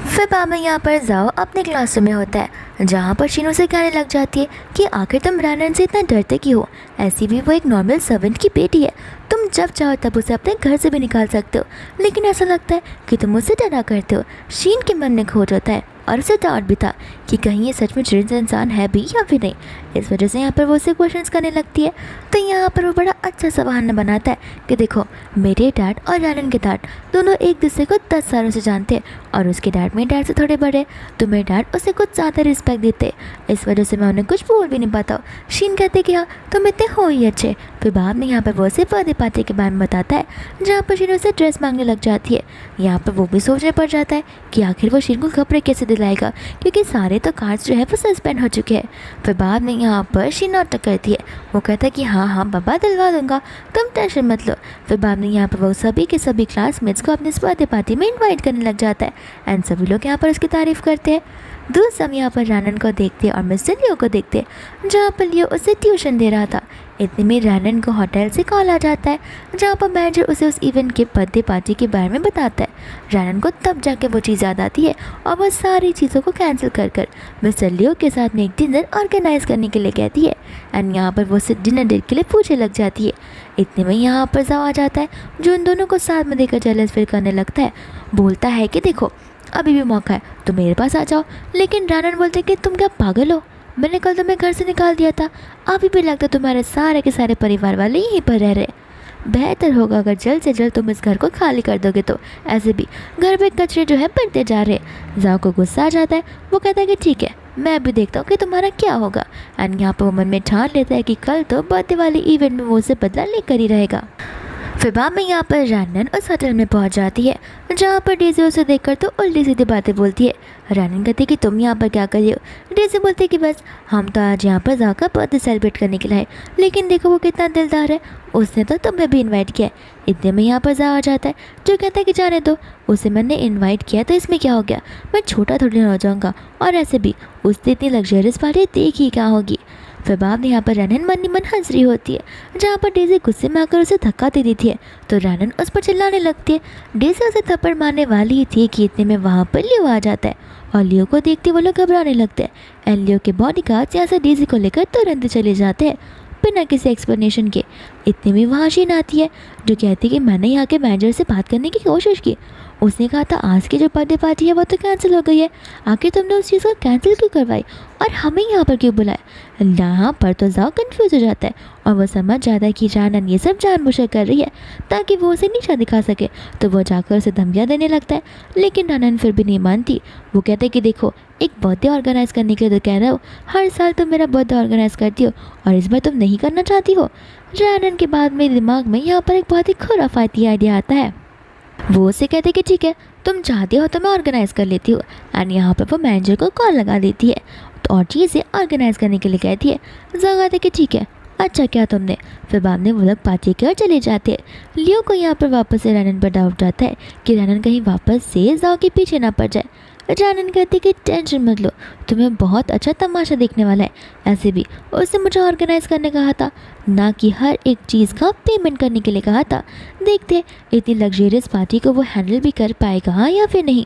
A: फिर बाद में यहाँ पर जाओ अपने क्लासरूम में होता है, जहाँ पर शीनू से कहने लग जाती है कि आखिर तुम रानन से इतना डरते क्यों हो, ऐसी भी वो एक नॉर्मल सर्वेंट की बेटी है, तुम जब चाहो तब उसे अपने घर से भी निकाल सकते हो, लेकिन ऐसा लगता है कि तुम उससे डरा करते हो। शीन के मन में खोज होता है और उसे डाउट भी था कि कहीं ये सच में चिड़िया इंसान है भी या फिर नहीं। इस वजह से यहाँ पर वो उसे क्वेश्चंस करने लगती है। तो यहाँ पर वो बड़ा अच्छा सा बहाना बनाता है कि देखो मेरे डैड और रानन के डैड दोनों एक दूसरे को 10 सालों से जानते हैं और उसके डैड मेरे डैड से थोड़े बड़े, तो मेरे डैड उसे कुछ ज़्यादा रिस्पेक्ट देते, इस वजह से मैं उन्हें कुछ बोल भी नहीं पाता। शीन कहते कि हाँ तुम इतने हो ही अच्छे। फिर बाद में यहाँ पर वो उसे बर्थडे पार्टी के बारे में बताता है, जहाँ पर शीन उसे ड्रेस मांगने लग जाती है। यहाँ पर वो भी सोचने पड़ जाता है कि आखिर वो शीन को कपड़े कैसे दिलाएगा, क्योंकि सारे तो कार्ड्स जो है वो सस्पेंड हो चुके हैं। फिर बाद में यहाँ पर शीन नाटक करती है, वो कहता है कि हाँ हाँ बाबा दिलवा दूंगा, तुम टेंशन मत लो। फिर बाद में यहाँ पर वो सभी के सभी क्लासमेट्स को अपने बर्थडे पार्टी में इन्वाइट करने लग जाता है एंड सभी लोग यहाँ पर उसकी तारीफ़ करते हैं। दोस्त हम यहाँ पर रानन को देखते और मिस्टर लियो को देखते, जहाँ पर लियो उसे ट्यूशन दे रहा था। इतने में रानन को होटल से कॉल आ जाता है, जहाँ पर मैनेजर उसे उस इवेंट के बर्थडे पार्टी के बारे में बताता है। रानन को तब जाके वो चीज़ याद आती है और वह सारी चीज़ों को कैंसिल कर मिस्टर लियो के साथ में एक डिनर ऑर्गेनाइज करने के लिए कहती है। एंड यहाँ पर वो उससे डिनर डेट के लिए पूछने लग जाती है। इतने में यहाँ पर जाओ आ जाता है, जो उन दोनों को साथ में देखकर जेलस फील करने लगता है। बोलता है कि देखो अभी भी मौका है तो मेरे पास आ जाओ। लेकिन रानन बोलते कि तुम क्या पागल हो, मैंने कल तुम्हें घर से निकाल दिया था, अभी भी लगता तुम्हारे सारे के सारे परिवार वाले यहीं पर रह रहे। बेहतर होगा अगर जल्द से जल्द तुम इस घर को खाली कर दोगे, तो ऐसे भी घर पे कचरे जो है बढ़ते जा रहे। जाओ को गुस्सा आ जाता है, वो कहता है कि ठीक है मैं अभी देखता हूँ कि तुम्हारा क्या होगा। एंड यहाँ पर वो मन में ठान लेता है कि कल तो बर्थडे वाली इवेंट में वो उसे बदला लेकर ही रहेगा। फिर बाद में यहाँ पर रानन उस होटल में पहुँच जाती है, जहाँ पर डेज़ी उसे देखकर तो उल्टी सीधी बातें बोलती है। रानन कहती है कि तुम यहाँ पर क्या कर रही हो। डेज़ी बोलती है कि बस हम तो आज यहाँ पर जाकर बर्थडे सेलिब्रेट करने के लिए आए, लेकिन देखो वो कितना दिलदार है, उसने तो तुम्हें भी इन्वाइट किया है। इतने में यहाँ पर जा आ जाता है, जो कहता है कि जाने दो, उसे मैंने इन्वाइट किया तो इसमें क्या हो गया, मैं छोटा थोड़ी ना हो जाऊँगा, और ऐसे भी उससे इतनी लग्जरियस पार्टी देखी क्या होगी। फिर बाद में यहाँ पर रानन मन ही मन हंस रही होती है, जहाँ पर डेज़ी गुस्से में आकर उसे धक्का दे देती है, तो रानन उस पर चिल्लाने लगती है। डेज़ी उसे थप्पड़ मारने वाली ही थी कि इतने में वहाँ पर लियो आ जाता है, और लियो को देखते वो लोग घबराने लगते हैं। एंड लियो के बॉडीगार्ड्स यहाँ से डेज़ी को लेकर तुरंत चले जाते हैं बिना किसी एक्सप्लेनेशन के। इतने में वहाँ शीन आती है, जो कहती है कि मैंने यहाँ के मैनेजर से बात करने की कोशिश की, उसने कहा था आज की जो बर्थडे पार्टी है वो तो कैंसिल हो गई है, आखिर तुमने उस चीज़ को कैंसिल क्यों करवाई और हमें यहाँ पर क्यों बुलाया। यहाँ पर तो जाओ कंफ्यूज हो जाता है और वो समझ जाता है कि रानन ये सब जानबूझकर कर रही है ताकि वो उसे नीचा दिखा सके, तो वो जाकर उसे धमकियाँ देने लगता है। लेकिन रानन फिर भी नहीं मानती, वो कहते हैं कि देखो एक बर्थडे ऑर्गेनाइज करने के लिए तो कह रहे हो, हर साल तुम मेरा बर्थडे ऑर्गेनाइज करती हो और इस बार तुम नहीं करना चाहती हो। रानन के बाद मेरे दिमाग में यहाँ पर एक बहुत ही खुराफाती आइडिया आता है। वो उससे कहते कि ठीक है तुम चाहती हो तो मैं ऑर्गेनाइज़ कर लेती हूँ। एंड यहाँ पर वो मैनेजर को कॉल लगा देती है तो और चीज़ें ऑर्गेनाइज़ करने के लिए कहती है। जगह थे कि ठीक है अच्छा क्या तुमने। फिर बाद में वो लोग पार्टी कर चले जाते हैं। लियो को यहाँ पर वापस से रानन पर डाउट आता है कि रानन कहीं वापस से जाओ के पीछे ना पड़ जाए। रानन कहती कि टेंशन मत लो, तुम्हें बहुत अच्छा तमाशा देखने वाला है। ऐसे भी उसने मुझे ऑर्गेनाइज़ करने कहा था, ना कि हर एक चीज़ का पेमेंट करने के लिए कहा था। देखते इतनी लग्जरियस पार्टी को वो हैंडल भी कर पाएगा या फिर नहीं।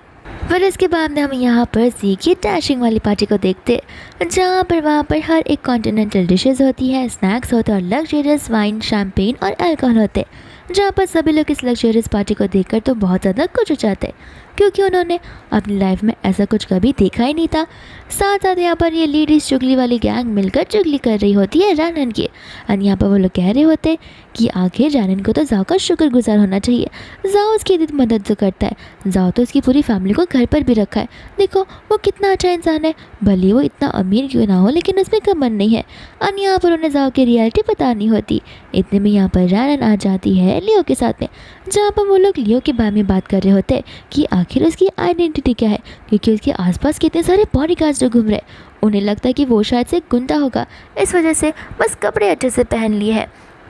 A: फिर इसके बाद में हम यहाँ पर सी की डैशिंग वाली पार्टी को देखते, जहाँ पर वहाँ पर हर एक कॉन्टिनेंटल डिशेस होती है, स्नैक्स होते हैं और लग्जरियस वाइन, शैम्पेन और अल्कोहल होते हैं। जहाँ पर सभी लोग इस लग्जरियस पार्टी को देखकर तो बहुत ज़्यादा खुश हो जाते हैं, क्योंकि उन्होंने अपनी लाइफ में ऐसा कुछ कभी देखा ही नहीं था। साथ साथ यहाँ पर ये लेडीज़ चुगली वाली गैंग मिलकर चुगली कर रही होती है रानन की। और यहाँ पर वो लोग कह रहे होते हैं कि आखिर रानन को तो जाओ का शुक्रगुजार होना चाहिए, जाओ उसकी इतनी मदद जो करता है, जाओ तो उसकी पूरी फैमिली को घर पर भी रखा है, देखो वो कितना अच्छा इंसान है, भले वो इतना अमीर क्यों ना हो लेकिन उसमें कमन नहीं है। और यहाँ पर उन्हें जाओ की रियलिटी बतानी होती। इतने में यहाँ पर रानन आ जाती है लियो के साथ में, जहाँ पर वो लोग लियो के बारे में बात कर रहे होते हैं कि आखिर उसकी आइडेंटिटी क्या है, क्योंकि उसके आसपास कितने सारे बॉडीगार्ड्स जो घूम रहे। उन्हें लगता है कि वो शायद से गुंडा होगा, इस वजह से बस कपड़े अच्छे से पहन लिए हैं।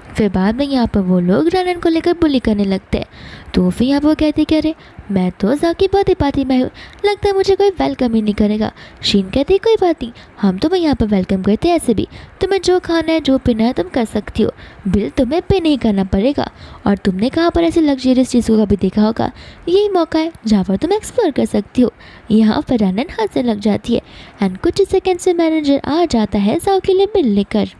A: फिर बाद में यहाँ पर वो लोग रानन को लेकर बुली करने लगते हैं। तो फिर यहाँ पर वो कहते कि अरे मैं तो जाकी बर्थडे पार्टी में हूँ, लगता है मुझे कोई वेलकम ही नहीं करेगा। शीन कहती कोई बात नहीं, हम तुम्हें यहाँ पर वेलकम करते हैं, ऐसे भी तुम्हें जो खाना है जो पीना है तुम कर सकती हो, बिल तुम्हें पे नहीं करना पड़ेगा। और तुमने कहाँ पर ऐसी लग्जरियस चीज़ों का भी देखा होगा, यही मौका है जहाँ पर तुम एक्सप्लोर कर सकती हो। यहाँ पर रानन हंसने लग जाती है एंड कुछ सेकेंड से मैनेजर आ जाता है जाओ के लिए बिल लेकर।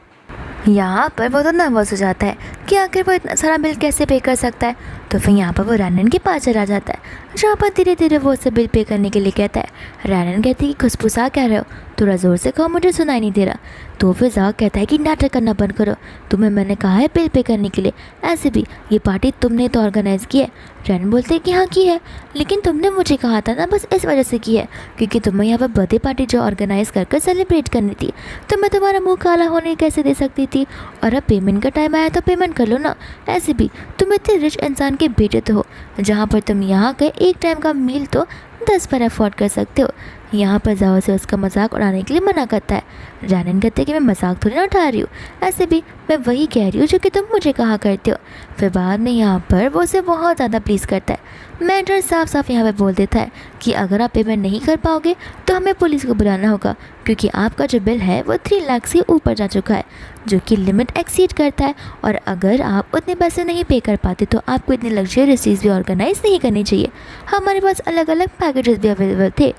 A: यहाँ पर वो तो नर्वस हो जाता है कि आखिर वो इतना सारा बिल कैसे पे कर सकता है। तो फिर यहाँ पर वो रानन के पास चला जाता है, जहाँ पर धीरे धीरे वो उसे बिल पे करने के लिए कहता है। रानन कहती है कि खुशफुसा कह रहे हो, थोड़ा ज़ोर से कहो, मुझे सुनाई नहीं दे रहा। तो फिर जाक कहता है कि नाटक करना बंद करो, तुम्हें मैंने कहा है बिल पे करने के लिए, ऐसे भी ये पार्टी तुमने तो ऑर्गेनाइज़ की है। रानन बोलते हैं कि हाँ की है, लेकिन तुमने मुझे कहा था ना बस इस वजह से की है क्योंकि तुम्हें यहाँ पर बर्थडे पार्टी जो ऑर्गेनाइज़ कर सेलिब्रेट करनी थी, तो मैं तुम्हारा मुँह काला होने कैसे दे सकती थी। और अब पेमेंट का टाइम आया तो पेमेंट कर लो ना, ऐसे भी तुम इतने रिच इंसान के बेटे तो हो, जहाँ पर तुम यहाँ के एक टाइम का मील तो 10 पर अफोर्ड कर सकते हो। यहाँ पर जाओ से उसका मजाक उड़ाने के लिए मना करता है। जानन कहते कि मैं मजाक थोड़ी ना उठा रही हूँ, ऐसे भी मैं वही कह रही हूँ जो कि तुम मुझे कहा करते हो। फिर बाद में यहाँ पर वो उसे बहुत ज़्यादा प्लीज़ करता है। मैनेजर साफ साफ यहाँ पे बोल देता है कि अगर आप पेमेंट नहीं कर पाओगे तो हमें पुलिस को बुलाना होगा, क्योंकि आपका जो बिल है वो 3 लाख से ऊपर जा चुका है, जो कि लिमिट एक्सीड करता है। और अगर आप उतने पैसे नहीं पे कर पाते तो आपको इतने लग्जरियस चीज़ भी ऑर्गेनाइज नहीं करनी चाहिए। हमारे पास अलग अलग पैकेजेस भी अवेलेबल थे।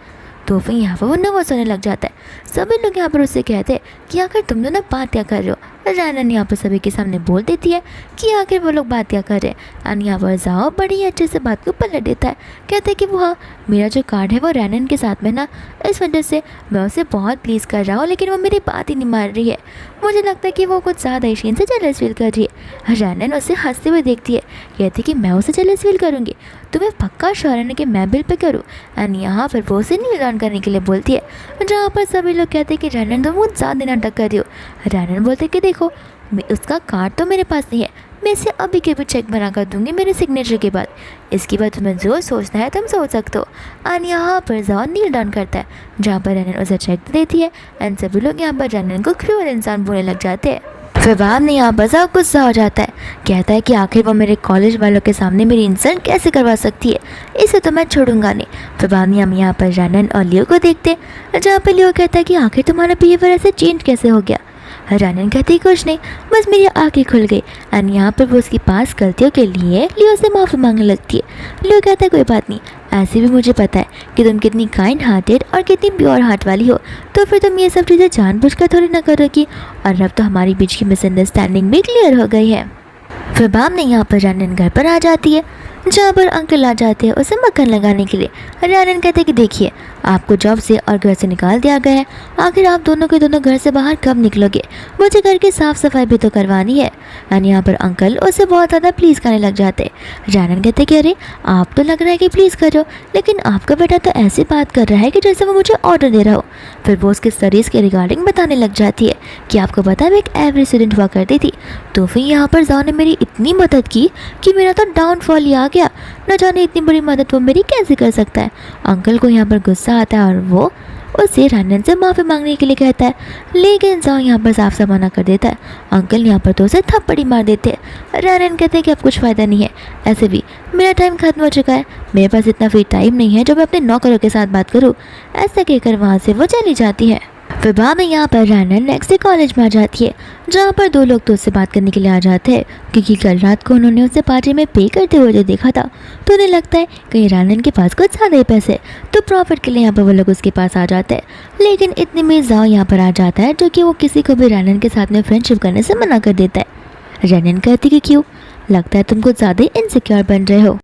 A: तो फिर यहाँ पर वो नर्वस होने लग जाता है। सभी लोग यहाँ पर उससे कहते हैं कि आखिर तुम दोनों बात क्या कर रहे हो। जानन यहाँ पर सभी के सामने बोल देती है कि आखिर वो लोग बात क्या कर रहे हैं। एंड यहाँ पर जाओ बड़ी अच्छे से बात को पलट देता है। कहते हैं कि वो हाँ, मेरा जो कार्ड है वो रैनन के साथ में ना, इस वजह से मैं उसे बहुत प्लीज़ कर रहा हूँ, लेकिन वो मेरी बात ही नहीं मान रही है। मुझे लगता है कि वो कुछ ज़्यादा इशीन से जेलस फील कर रही है। रैनन उसे हंसते हुए देखती है, कहती कि मैं उसे जेलस फील करूँगी, तुम्हें पक्का श्योर है कि मैं बिल पे करूँ। एंड यहाँ पर वो उसे नील डाउन करने के लिए बोलती है, जहाँ पर सभी लोग कहते हैं कि रैनन तुम बहुत ज़्यादा नाटक कर रही हो। रैनन बोलते कि देखो उसका कार्ड तो मेरे पास नहीं है, मैं इसे अभी के भी चेक बना कर दूंगी मेरे सिग्नेचर के बाद। इसके बाद तुम्हें जो सोचना है तुम सोच सकते हो। एंड यहाँ पर जाओ नील डाउन करता है, जहाँ पर रैनन उसे चेक देती है। एंड सभी लोग यहाँ पर रैनन को क्रूअल इंसान बोलने लग जाते हैं। फिर बाद में यहाँ पर जाओ गुस्सा हो जाता है, कहता है कि आखिर वो मेरे कॉलेज वालों के सामने मेरी इंसल्ट कैसे करवा सकती है, इसे तो मैं छोड़ूंगा नहीं। फिर बाद में हम यहाँ पर रैनन और लियो को देखते हैं, जहाँ पर लियो कहता है कि आखिर तुम्हारा बिहेवियर ऐसे चेंज कैसे हो गया। रैनन कहती कुछ नहीं, बस मेरी आंखें खुल गई। एंड यहाँ पर वो उसकी पास गलतियों के लिए लियो से माफ़ी मांगने लगती है। लियो कहता है कोई बात नहीं, ऐसे भी मुझे पता है कि तुम कितनी काइंड हार्टेड और कितनी प्योर हार्ट वाली हो, तो फिर तुम ये सब चीज़ें जानबूझकर थोड़ी ना करोगी। और अब तो हमारी बीच की मिसअंडरस्टैंडिंग भी क्लियर हो गई है। फिर बाद में यहाँ पर रैनन घर पर आ जाती है, जहाँ पर अंकल आ जाते हैं उसे मक्खन लगाने के लिए। रैनन कहते हैं कि देखिए आपको जॉब से और घर से निकाल दिया गया है, आखिर आप दोनों के दोनों घर से बाहर कब निकलोगे, मुझे घर की साफ़ सफाई भी तो करवानी है। एंड यहाँ पर अंकल उसे बहुत ज़्यादा प्लीज़ करने लग जाते हैं। रैनन कहते कि अरे आप तो लग रहा है कि प्लीज़ करो, लेकिन आपका बेटा तो ऐसी बात कर रहा है कि जैसे वो मुझे ऑर्डर दे रहा हो। फिर वो उसके स्टडीज़ के रिगार्डिंग बताने लग जाती है कि आपको पता है मैं एक एवरेज स्टूडेंट हुआ करती थी, तो फिर यहाँ पर जाओ ने मेरी इतनी मदद की कि मेरा तो डाउनफॉल ही आ गया, न जाने इतनी बड़ी मदद वो मेरी कैसे कर सकता है। अंकल को यहाँ पर गुस्सा आता है और वो उसे रैनन से माफ़ी मांगने के लिए कहता है, लेकिन जाओ यहाँ पर साफ साफ मना कर देता है। अंकल यहाँ पर तो उसे थप्पड़ी मार देते हैं। रैनन कहते हैं कि अब कुछ फ़ायदा नहीं है, ऐसे भी मेरा टाइम खत्म हो चुका है, मेरे पास इतना फ्री टाइम नहीं है जो मैं अपने नौकरों के साथ बात करूँ। ऐसा कहकर वहाँ से वो चली जाती है। फिर बाद में यहाँ पर रैनन नेक्स्ट डे कॉलेज में आ जाती है, जहाँ पर 2 लोग तो उससे बात करने के लिए आ जाते हैं, क्योंकि कल रात को उन्होंने उसे पार्टी में पे करते हुए जो देखा था, तो उन्हें लगता है कहीं रैनन के पास कुछ ज़्यादा ही पैसे, तो प्रॉफिट के लिए यहाँ पर वो लोग उसके पास आ जाते हैं। लेकिन इतने में जाओ यहाँ पर आ जाता है, जो कि वो किसी को भी रैनन के साथ में फ्रेंडशिप करने से मना कर देता है। रैनन कहती कि क्यों, लगता है तुम कुछ ज़्यादा ही इनसिक्योर बन रहे हो।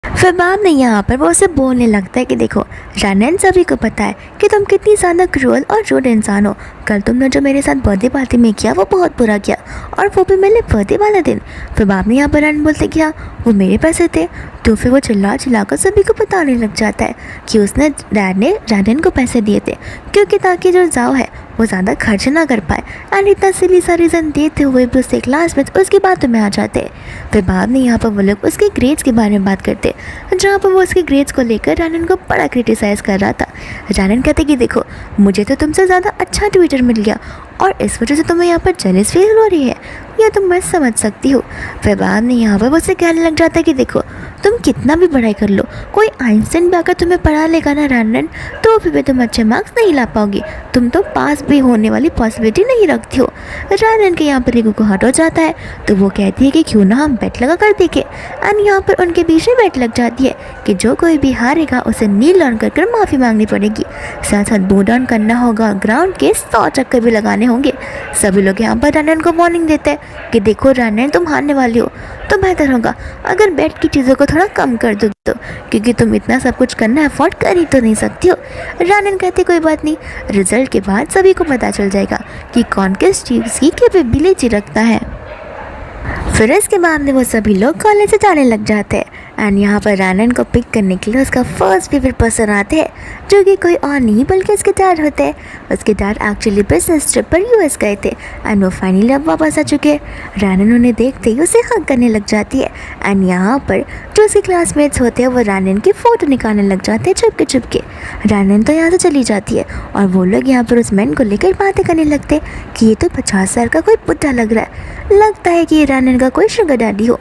A: फिर बाद में यहाँ पर वो उसे बोलने लगता है कि देखो रैनन, सभी को पता है कि तुम कितनी ज़्यादा क्रूअल और रूड इंसान हो। कल तुमने जो मेरे साथ बर्थडे पार्टी में किया वो बहुत बुरा किया, और वो भी मेरे बर्थडे वाला दिन। फिर बाद में यहाँ पर रैनन बोलते कि हाँ वो मेरे पैसे थे, तो फिर वो चिल्ला कर सभी को बताने लग जाता है कि उसने डैड ने रैनन को पैसे दिए थे, क्योंकि ताकि जो जाओ है वो ज़्यादा खर्च ना कर पाए। एंड इतना सिली सा रीज़न देते हुए भी उससे क्लास में उसकी बातों में आ जाते हैं। फिर बाद में यहाँ पर वो लोग उसके ग्रेड्स के बारे में बात करते, जहाँ पर वो उसके ग्रेड्स को लेकर रैनन को बड़ा क्रिटिसाइज़ कर रहा था। रैनन कहते कि देखो मुझे तो तुमसे ज़्यादा अच्छा ट्विटर मिल गया, और इस वजह से तुम्हें यहाँ पर जेलस फील हो रही है, या तुम मैं समझ सकती हो। फिर बाद में यहाँ पर वो उससे कहने लग जाता है कि देखो तुम कितना भी पढ़ाई कर लो, कोई आइंस्टाइन भी आकर तुम्हें पढ़ा लेगा ना रैनन, तो फिर भी तुम अच्छे मार्क्स नहीं ला पाओगी, तुम तो पास भी होने वाली पॉसिबिलिटी नहीं रखती हो। रैनन के यहाँ पर लिगो को हट हो जाता है, तो वो कहती है कि क्यों ना हम बेट लगा कर देखें। एंड यहाँ पर उनके बीच में बेट लग जाती है कि जो कोई भी हारेगा उसे नील डाउन कर माफ़ी मांगनी पड़ेगी, साथ साथ बो डाउन करना होगा, ग्राउंड के 100 चक्कर भी लगाने होंगे। सभी लोग यहाँ पर रैनन को वार्निंग देते हैं कि देखो रैनन तुम हारने वाली हो, तो बेहतर होगा अगर बेट की चीज़ों को थोड़ा कम कर दो, तो क्योंकि तुम इतना सब कुछ करना अफोर्ड कर ही तो नहीं सकती हो। रैनन कहते कोई बात नहीं, रिजल्ट के बाद सभी को पता चल जाएगा कि कौन किस चीज़ की कैपेबिलिटी रखता है। फिर इसके बाद में वो सभी लोग कॉलेज से जाने लग जाते हैं। एंड यहाँ पर रानन को पिक करने के लिए उसका फर्स्ट फेवरेट पर्सन आते हैं, जो कि कोई और नहीं बल्कि उसके डैड होते हैं। उसके डैड एक्चुअली बिजनेस ट्रिप पर यूएस गए थे एंड वो फाइनली अब वापस आ चुके हैं। रानन उन्हें देखते ही उसे हग करने लग जाती है एंड यहाँ पर जो उसके क्लासमेट्स होते हैं वो रानन की फ़ोटो निकालने लग जाते हैं छुप के। रानन तो यहाँ से चली जाती है और वो लोग यहाँ पर उस मैन को लेकर बातें करने लगते हैं कि ये तो 50 साल का कोई बुढ़ा लग रहा है, लगता है कि ये रानन का कोई शुगर डैडी हो।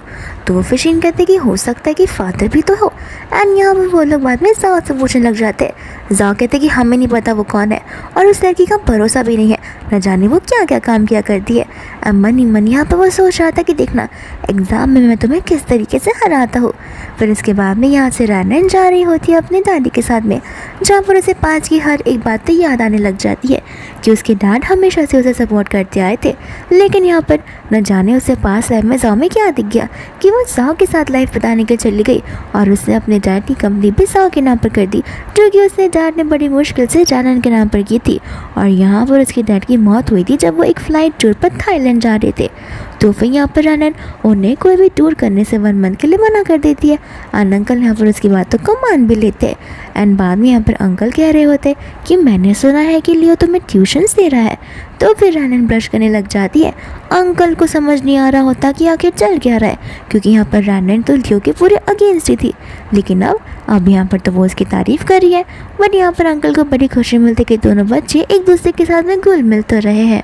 A: तो फिशिंग कहते कि हो सकता है कि फादर भी तो हो। एंड यहाँ पर वो लोग बाद में जाओ से पूछने लग जाते हैं। जाओ कहते कि हमें नहीं पता वो कौन है और उस लड़की का भरोसा भी नहीं है, न जाने वो क्या क्या काम किया करती है। अब मन ही मन यहाँ पर वो सोच रहा था कि देखना एग्ज़ाम में मैं तुम्हें किस तरीके से हराता हूँ। फिर इसके बाद में यहाँ से रानन जा रही होती है अपनी दादी के साथ में, जहाँ पर उसे पास की हर एक बात तो याद आने लग जाती है कि उसके डैड हमेशा से उसे सपोर्ट करते आए थे। लेकिन यहाँ पर न जाने उसे पास लाइफ में जाओ में क्या दिख गया कि वो जाओ के साथ लाइफ बिताने के चली गई और उसने अपने डैड की कंपनी भी जाओ के नाम पर कर दी, जो कि उसने डैड ने बड़ी मुश्किल से रानन के नाम पर की थी। और यहाँ पर उसके डैड की मौत हुई थी जब वो एक फ़्लाइट टूर पर थाईलैंड जा रहे थे। तो फिर यहाँ पर रानन उन्हें कोई भी टूर करने से 1 मंथ के लिए मना कर देती है। एंड अंकल यहाँ पर उसकी बातों को मान भी लेते हैं। एंड बाद में यहाँ पर अंकल कह रहे होते कि मैंने सुना है कि लियो तुम्हें ट्यूशन्स दे रहा है। तो फिर रानन ब्लश करने लग जाती है। अंकल को समझ नहीं आ रहा होता कि आखिर चल क्या रहा है, क्योंकि यहाँ पर रानन तो लियो के पूरे अगेंस्ट ही थी। लेकिन अब यहाँ पर तो वो उसकी तारीफ़ कर रही है। बट यहाँ पर अंकल को बड़ी खुशी मिलती कि दोनों बच्चे एक दूसरे के साथ में घुल मिल तो रहे हैं।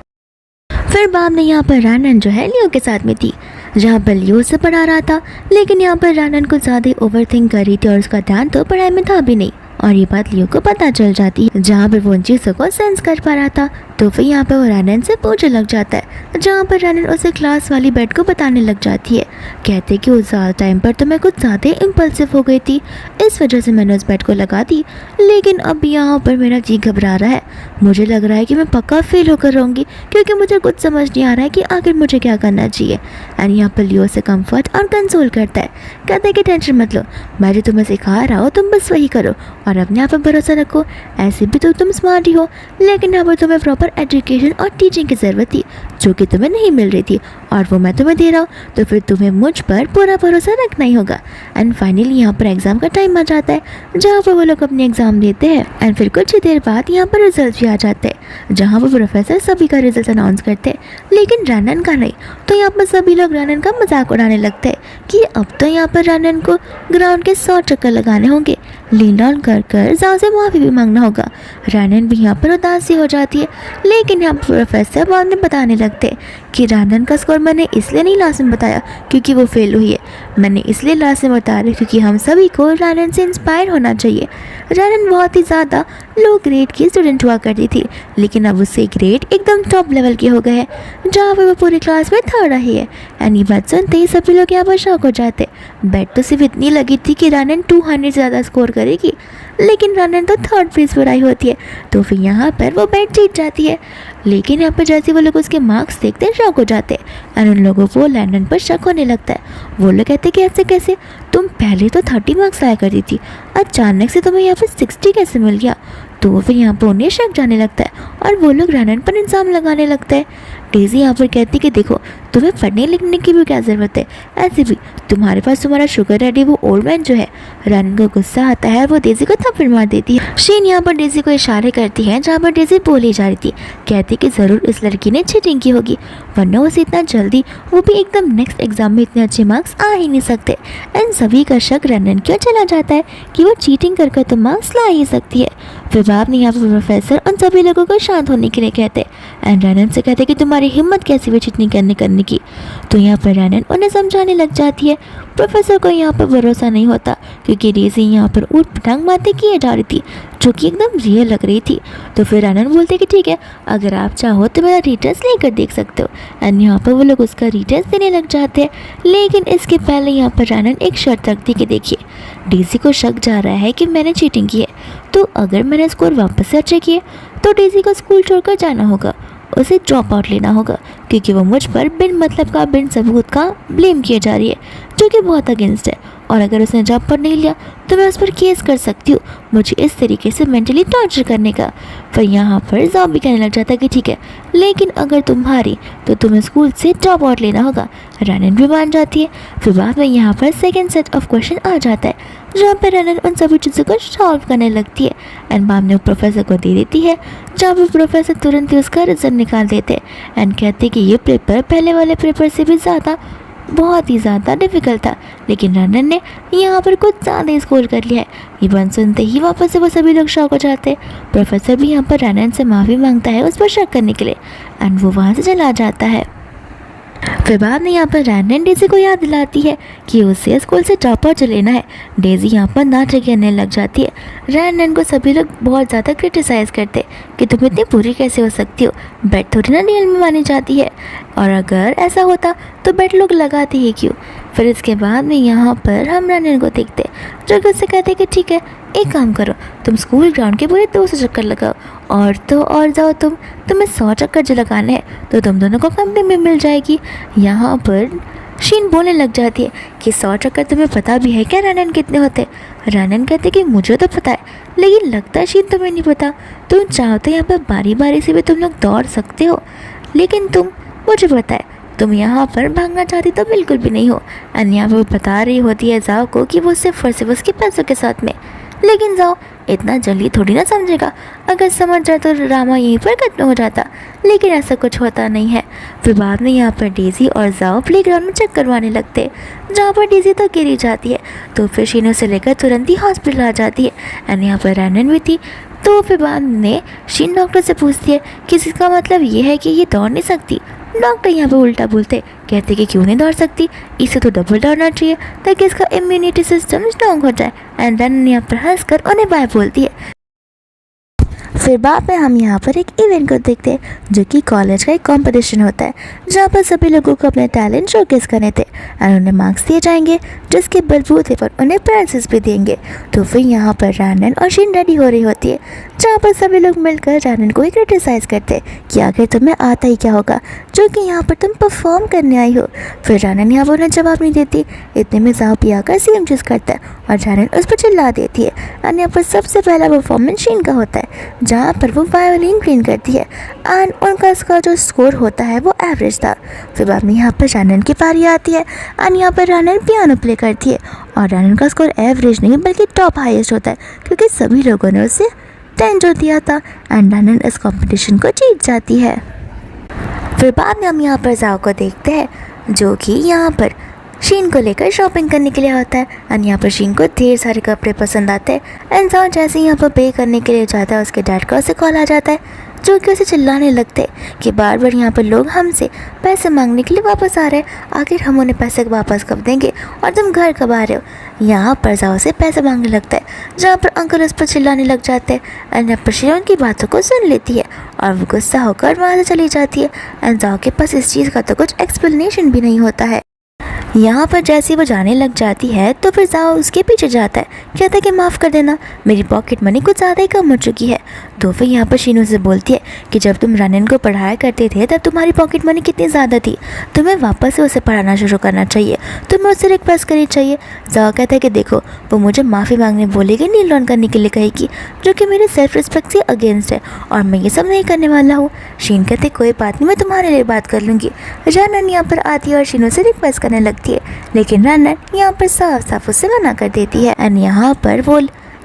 A: फिर बाद में यहाँ पर रानन जो है लियो के साथ में थी, जहाँ पर लियो उसे पढ़ा रहा था। लेकिन यहाँ पर रानन कुछ ज़्यादा ही ओवरथिंक कर रही थी और उसका ध्यान तो पढ़ाई में था भी नहीं। और ये बात लियो को पता चल जाती है, जहाँ पर वो उन चीज़ों को सेंस कर पा रहा था। तो फिर यहाँ पर वो रानन से पूछने लग जाता है, जहाँ पर रानन उसे क्लास वाली बेड को बताने लग जाती है। कहते कि उस ज़्यादा टाइम पर तो मैं कुछ ज़्यादा इम्पल्सिव हो गई थी, इस वजह से मैंने उस बेड को लगा दी। लेकिन अब यहाँ पर मेरा जी घबरा रहा है, मुझे लग रहा है कि मैं पक्का फेल होकर रहूँगी, क्योंकि मुझे कुछ समझ नहीं आ रहा है कि आखिर मुझे क्या करना चाहिए। एंड यहाँ पर लियो से कम्फर्ट और कंसोल करता है, कहते हैं कि टेंशन मत लो, मैं जो तुम्हें सिखा रहा हूँ तुम बस वही करो और अपने आप पर भरोसा रखो। ऐसे भी तो तुम स्मार्ट ही हो, लेकिन यहाँ पर तुम्हें प्रॉपर एजुकेशन और टीचिंग की ज़रूरत थी, जो कि तुम्हें नहीं मिल रही थी, और वो मैं तुम्हें दे रहा हूँ। तो फिर तुम्हें मुझ पर पूरा भरोसा रखना ही होगा। एंड फाइनली यहाँ पर एग्ज़ाम का टाइम आ जाता है, जहाँ पर वो लोग अपने एग्ज़ाम देते हैं। एंड फिर कुछ ही देर बाद यहाँ पर रिजल्ट भी आ जाते हैं, जहाँ पर प्रोफेसर सभी का रिजल्ट अनाउंस करते हैं, लेकिन रानन का नहीं। तो यहाँ पर सभी लोग रानन का मजाक उड़ाने लगते हैं कि अब तो यहाँ पर रानन को ग्राउंड के 100 चक्कर लगाने होंगे, लीन डाउन कर जाओ से माफ़ी भी मांगना होगा। रानन भी यहाँ पर उदासी हो जाती है। लेकिन यहाँ पर प्रोफेसर बाद में बताने लगते हैं कि रानन का स्कोर मैंने इसलिए नहीं लास्ट में बताया क्योंकि वो फेल हुई है, मैंने इसलिए लास्ट में बता रही क्योंकि हम सभी को रानन से इंस्पायर होना चाहिए। रानन बहुत ही ज़्यादा लो ग्रेड की स्टूडेंट हुआ करती थी, लेकिन अब उससे ग्रेड एकदम टॉप लेवल के हो गए हैं, जहाँ पर वो पूरी क्लास में थर्ड रही है। एंड ये बात सुनते ही सभी लोग यहाँ पर शौक हो जाते। बेट तो सिर्फ इतनी लगी थी कि रानन 200 से ज़्यादा स्कोर करेगी, लेकिन रानन तो थर्ड प्लेस पर आई होती है। तो फिर यहाँ पर वो बेट जीत जाती है। लेकिन यहाँ पर जैसे वो लोग उसके मार्क्स देखते हैं शौक हो जाते हैं और उन लोगों को लैंडन पर शक होने लगता है। वो लोग कहते कि ऐसे कैसे, तुम पहले तो 30 मार्क्स लाया करती थी, अचानक से तुम्हें यहाँ पर 60 कैसे मिल गया। तो फिर यहाँ पर उन्हें शक जाने लगता है और वो लोग रानन पर इल्ज़ाम लगाने लगता है। डेज़ी यहाँ पर कहती कि देखो तुम्हें पढ़ने लिखने की भी क्या ज़रूरत है, ऐसे भी तुम्हारे पास तुम्हारा शुगर डैडी वो ओल्ड मैन जो है। रानन को गुस्सा आता है, वो डेज़ी को थप्पड़ मार देती है। शीन यहाँ पर डेज़ी को इशारे करती है जहाँ पर डेज़ी बोली जा रही थी, कहती कि ज़रूर इस लड़की ने चीटिंग की होगी, वरना उसे इतना जल्दी, वो भी एकदम नेक्स्ट एग्जाम में इतने अच्छे मार्क्स आ ही नहीं सकते। एंड सभी का शक रानन क्यों चला जाता है कि वो चीटिंग कर तो मार्क्स ला ही सकती है। फिर बाद में यहाँ पर प्रोफेसर उन सभी लोगों को शांत होने के लिए कहते एंड रानन से कहते कि तुम्हारी हिम्मत कैसी हुई चीटिंग करने की। तो यहाँ पर रानन उन्हें समझाने लग जाती है। प्रोफेसर को यहाँ पर भरोसा नहीं होता क्योंकि डेज़ी यहाँ पर ऊट पटांग बातें किए जा रही थी जो कि एकदम रियल लग रही थी। तो फिर रानन बोलते कि ठीक है, अगर आप चाहो तो मेरा रिटेस्ट लेकर देख सकते हो। एंड यहाँ पर वो लोग उसका रिटेस्ट देने लग जाते हैं। लेकिन इसके पहले यहाँ पर रानन एक शर्त रखती कि देखिए डेज़ी को शक जा रहा है कि मैंने चीटिंग की है, तो अगर मैंने स्कोर वापस से अच्छे किए तो डेज़ी को स्कूल छोड़कर जाना होगा, उसे ड्रॉप आउट लेना होगा, क्योंकि वो मुझ पर बिन मतलब का बिन सबूत का ब्लेम किए जा रही है, जो कि बहुत अगेंस्ट है। और अगर उसने जॉब पर नहीं लिया तो मैं उस पर केस कर सकती हूँ, मुझे इस तरीके से मेंटली टॉर्चर करने का। फिर यहाँ पर जॉब भी कहने लग जाता है कि ठीक है, लेकिन अगर तुम हारी तो तुम्हें स्कूल से ड्रॉप आउट लेना होगा। रनन भी मान जाती है। फिर बाद में यहाँ पर सेकेंड सेट ऑफ क्वेश्चन आ जाता है, जहाँ पर रनन उन सभी चीज़ों को सॉल्व करने लगती है एंड बाद में प्रोफेसर को दे देती है, जहाँ पर प्रोफेसर तुरंत ही उसका रिजल्ट निकाल देते हैं एंड कहते कि ये पेपर पहले वाले पेपर से भी बहुत ही ज़्यादा डिफ़िकल्ट था, लेकिन रनन ने यहाँ पर कुछ ज़्यादा स्कोर कर लिया है। ये बात सुनते ही वापस से वो सभी लोग शॉक हो जाते हैं। प्रोफेसर भी यहाँ पर रनन से माफ़ी मांगता है उस पर शक करने के लिए एंड वो वहाँ से चला जाता है। फिर बाद में यहाँ पर रनन डेज़ी को याद दिलाती है कि उसे स्कूल से ड्रॉप आउट लेना है। डेज़ी यहाँ पर नाटक करने लग जाती है। रनन को सभी लोग बहुत ज़्यादा क्रिटिसाइज़ करते कि तुम इतनी बुरी कैसे हो सकती हो, बेट थोड़ी ना डील में मानी जाती है, और अगर ऐसा होता तो बेट लोग लगाते ही क्यों। फिर इसके बाद में यहाँ पर हम रनन को देखते जो कि उससे कहते कि ठीक है, एक काम करो, तुम स्कूल ग्राउंड के पूरे 200 चक्कर लगाओ और तो और जाओ, तुम्हें 100 चक्कर जो लगाना है तो तुम दोनों को कंपनी में मिल जाएगी। यहाँ पर शीन बोलने लग जाती है कि 100 चक्कर तुम्हें पता भी है क्या रनन कितने होते। रनन कहते कि मुझे तो पता है, लेकिन लगता है शीन तुम्हें नहीं पता। तुम चाहो तो यहाँ पर बारी बारी से भी तुम लोग दौड़ सकते हो, लेकिन मुझे पता है तुम यहाँ पर भागना चाहती तो बिल्कुल भी नहीं हो। एंड यहाँ पर वो बता रही होती है जाओ को कि वो सिर्फ और सिर्फ उसके पैसों के साथ में, लेकिन जाओ इतना जल्दी थोड़ी ना समझेगा, अगर समझ जाए तो ड्रामा यहीं पर खत्म हो जाता, लेकिन ऐसा कुछ होता नहीं है। फिर बाद में यहाँ पर डेज़ी और जाओ प्लेग्राउंड में चक्कर मारने लगते, जहाँ पर डेज़ी तो गिरी जाती है, तो फिर शीनो से लेकर तुरंत ही हॉस्पिटल आ जाती है एंड यहाँ पर रनन भी थी। तो फिर बाद में शीन डॉक्टर से पूछती है कि इसका मतलब ये है कि ये दौड़ नहीं सकती। डॉक्टर यहाँ पे उल्टा बोलते, कहते कि क्यों नहीं दौड़ सकती, इसे तो डबल दौड़ना चाहिए ताकि इसका इम्यूनिटी सिस्टम स्ट्रॉन्ग हो जाए। एंड रनन यहाँ पर हंसकर उन्हें बाय बोलती है। फिर बाद में हम यहाँ पर एक इवेंट को देखते हैं जो कि कॉलेज का एक कंपटीशन होता है, जहाँ पर सभी लोगों को अपने टैलेंट शोकेस करने थे और उन्हें मार्क्स दिए जाएंगे, जिसके बलबूते पर उन्हें प्राइजेस भी देंगे। तो फिर यहाँ पर रनन और शीन रेडी हो रही होती है, जहाँ पर सभी लोग मिलकर रनन को ही क्रिटिसाइज़ करते हैं कि आखिर तुम्हें आता ही क्या होगा जो कि यहाँ पर तुम परफॉर्म करने आई हो। फिर रनन यहाँ पर उन्हें जवाब नहीं देती। इतने में जाओ भी आकर सीएम चूज़ करता है और रनन उस पर चिल्ला देती है एंड यहाँ पर सबसे पहला परफॉर्मेंस शीन का होता है, जहाँ पर वो वायोलिन प्लेन करती है एंड उनका इसका जो स्कोर होता है वो एवरेज था। फिर बाद में यहाँ पर रनन की पारी आती है एंड यहाँ पर रनन पियानो प्ले करती है और रनन का स्कोर एवरेज नहीं बल्कि टॉप हाईएस्ट होता है, क्योंकि सभी लोगों ने उसे 10 जो दिया था एंड रनन इस कंपटीशन को जीत जाती है। फिर बाद में हम यहाँ पर जाओ को देखते हैं जो कि यहाँ पर शीन को लेकर शॉपिंग करने के लिए होता है एंड यहाँ पर शीन को ढेर सारे कपड़े पसंद आते हैं एंड जाओ जैसे ही यहाँ पर पे करने के लिए जाता है उसके डैड का उसे कॉल आ जाता है, जो कि उसे चिल्लाने लगते कि बार बार यहाँ पर लोग हमसे पैसे मांगने के लिए वापस आ रहे हैं, आखिर हम उन्हें पैसे वापस कब देंगे और तुम घर कब आ रहे हो। यहाँ पर जाओ से पैसे मांगने लगता है, जहाँ पर अंकल उस पर चिल्लाने लग जाते हैं एंड यहाँ पर शीन उनकी बातों को सुन लेती है और वो गुस्सा होकर वहाँ से चली जाती है एंड जाओ के पास इस चीज़ का तो कुछ एक्सप्लेनेशन भी नहीं होता है। यहाँ पर जैसे वो जाने लग जाती है तो फिर जाओ उसके पीछे जाता है, कहता है कि माफ़ कर देना, मेरी पॉकेट मनी कुछ ज़्यादा ही कम हो चुकी है। तो फिर यहाँ पर शीनू से बोलती है कि जब तुम रनन को पढ़ाया करते थे तब तुम्हारी पॉकेट मनी कितनी ज़्यादा थी, तुम्हें वापस से उसे पढ़ाना शुरू करना चाहिए, तुम्हें उससे रिक्वेस्ट करनी चाहिए। जाओ कहता है कि देखो वो मुझे माफ़ी मांगने बोलेगी, नील डाउन करने के लिए कहेगी, जो कि मेरे सेल्फ रिस्पेक्ट से अगेंस्ट है और मैं ये सब नहीं करने वाला हूँ। शीन कहते कोई बात नहीं, मैं तुम्हारे लिए बात कर लूँगी। रनन यहाँ पर आती है और शीनू से रिक्वेस्ट करने लगती है, लेकिन रनन यहाँ पर साफ साफ उसे मना कर देती है एंड यहाँ पर वो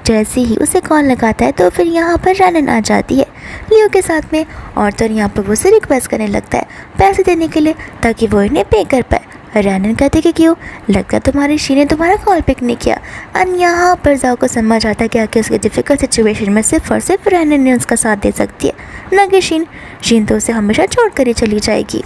A: जैसे ही उसे कॉल लगाता है तो फिर यहाँ पर रनन आ जाती है लियो के साथ में और तो यहाँ पर वो उसे रिक्वेस्ट करने लगता है पैसे देने के लिए ताकि वो इन्हें पे कर पाए। रनन कहते कि क्यों, लगता तुम्हारी शी ने तुम्हारा कॉल पिक नहीं किया एंड यहाँ पर जाओ को समझ आता है कि आखिर उसके डिफ़िकल्ट सिचुएशन में सिर्फ और सिर्फ रनन ने उसका साथ दे सकती है, ना कि शीन तो उसे हमेशा छोड़ कर ही चली जाएगी।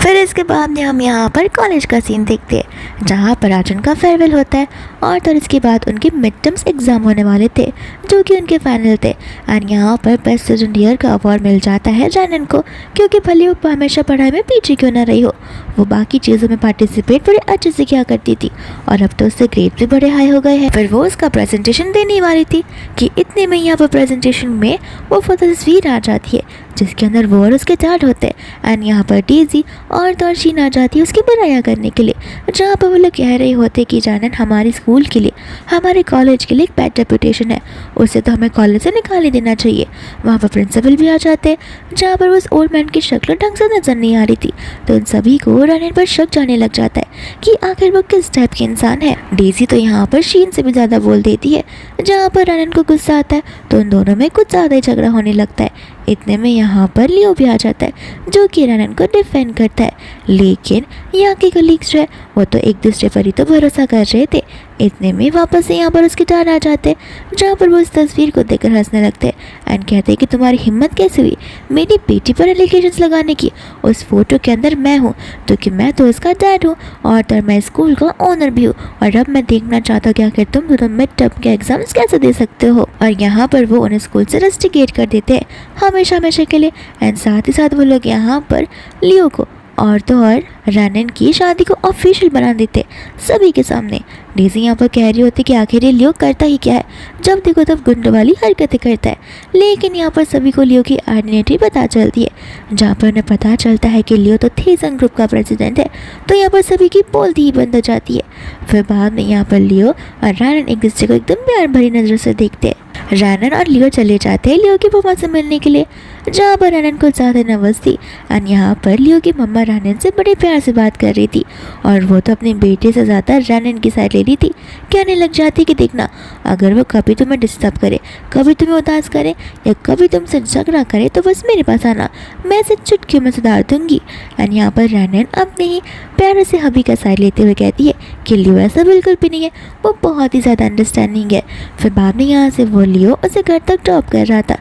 A: फिर इसके बाद में हम यहाँ पर कॉलेज का सीन देखते हैं, जहाँ पर आज उनका फेयरवेल होता है और तो इसके बाद उनके मिड टर्म्स एग्ज़ाम होने वाले थे जो कि उनके फाइनल थे एंड यहाँ पर बेस्ट स्टूडेंट ईयर का अवार्ड मिल जाता है रनन को, क्योंकि भले वो हमेशा पढ़ाई में पीछे क्यों ना रही हो वो बाकी चीज़ों में पार्टिसिपेट बड़े अच्छे से किया करती थी और अब तो उससे ग्रेड भी बड़े हाई हो गए हैं। फिर वो उसका प्रेजेंटेशन देने वाली थी कि इतने में यहाँ पर प्रेजेंटेशन में वो फोटो तस्वीर आ जाती है जिसके अंदर वो और उसके डैड होते हैं एंड यहाँ पर डेजी और तोरशीन आ जाती है उसकी बुराइयाँ करने के लिए, जहाँ पर वो लोग कह रहे होते कि जानन हमारे स्कूल के लिए, हमारे कॉलेज के लिए एक बैड रेपुटेशन है, उसे तो हमें कॉलेज से निकाल ही देना चाहिए। वहाँ पर प्रिंसिपल भी आ जाते हैं जहाँ पर उस ओल्ड मैन की शक्ल ढंग से नजर नहीं आ रही थी, तो इन सभी को रनन पर शक जाने लग जाता है कि आखिर वो किस टाइप के इंसान है। डेजी तो यहाँ पर शीन से भी ज़्यादा बोल देती है, जहाँ पर रनन को गुस्सा आता है तो उन दोनों में कुछ ज़्यादा ही झगड़ा होने लगता है। इतने में यहाँ पर लियो भी आ जाता है जो कि रनन को डिफेंड करता है, लेकिन यहाँ के कलीग्स जो है वो तो एक दूसरे पर ही तो भरोसा कर रहे थे। इतने में वापस से यहाँ पर उसके डैड आ जाते हैं जहाँ पर वो इस तस्वीर को देखकर हंसने लगते हैं एंड कहते हैं कि तुम्हारी हिम्मत कैसे हुई मेरी बेटी पर एलिगेशंस लगाने की, उस फोटो के अंदर मैं हूँ क्योंकि मैं तो उसका डैड हूँ और तो मैं स्कूल का ओनर भी हूँ और अब मैं देखना चाहता हूँ कि आखिर तुम मिड टर्म के एग्जाम्स कैसे दे सकते हो। और यहाँ पर वो उन्हें स्कूल से रस्टिकेट कर देते हैं हमेशा हमेशा के लिए एंड साथ ही साथ वो लोग यहाँ पर लियो को और तो और रनन की शादी को ऑफिशियल बना देते सभी के सामने। डेजी यहाँ पर कह रही होती कि आखिर ये लियो करता ही क्या है, जब देखो तब गुंडों वाली हरकतें करता है, लेकिन यहाँ पर सभी को लियो की आइडेंटिटी पता चलती है जहाँ पर उन्हें पता चलता है कि लियो तो थेसन ग्रुप का प्रेसिडेंट है, तो यहाँ पर सभी की बोलती ही बंद हो जाती है। फिर बाद में यहाँ पर लियो और रनन एक दूसरे को एकदम प्यार भरी नज़र से देखते हैं। रनन और लियो चले जाते हैं लियो की मम्मा से मिलने के लिए, जहाँ पर रनन कुछ ज़्यादा नर्वस थी एंड यहाँ पर लियो की मम्मा रनन से बड़े प्यार से बात कर रही थी और वो तो अपने बेटे से ज़्यादा रनन की साइड ले रही थी। कहने लग जाती कि देखना अगर वो कभी तुम्हें डिस्टर्ब करे, कभी तुम्हें उदास करे या कभी तुमसे झगड़ा करे तो बस मेरे पास आना, मैं इसे चुटकी में सुधार दूंगी। एंड यहाँ पर रनन अपने ही प्यारे से हबी का साइड लेते हुए कहती है कि लियो ऐसा बिल्कुल भी नहीं है, वो बहुत ही ज़्यादा अंडरस्टैंडिंग है। फिर बाद में यहाँ से वो लियो उसे घर तक ड्रॉप कर रहा था।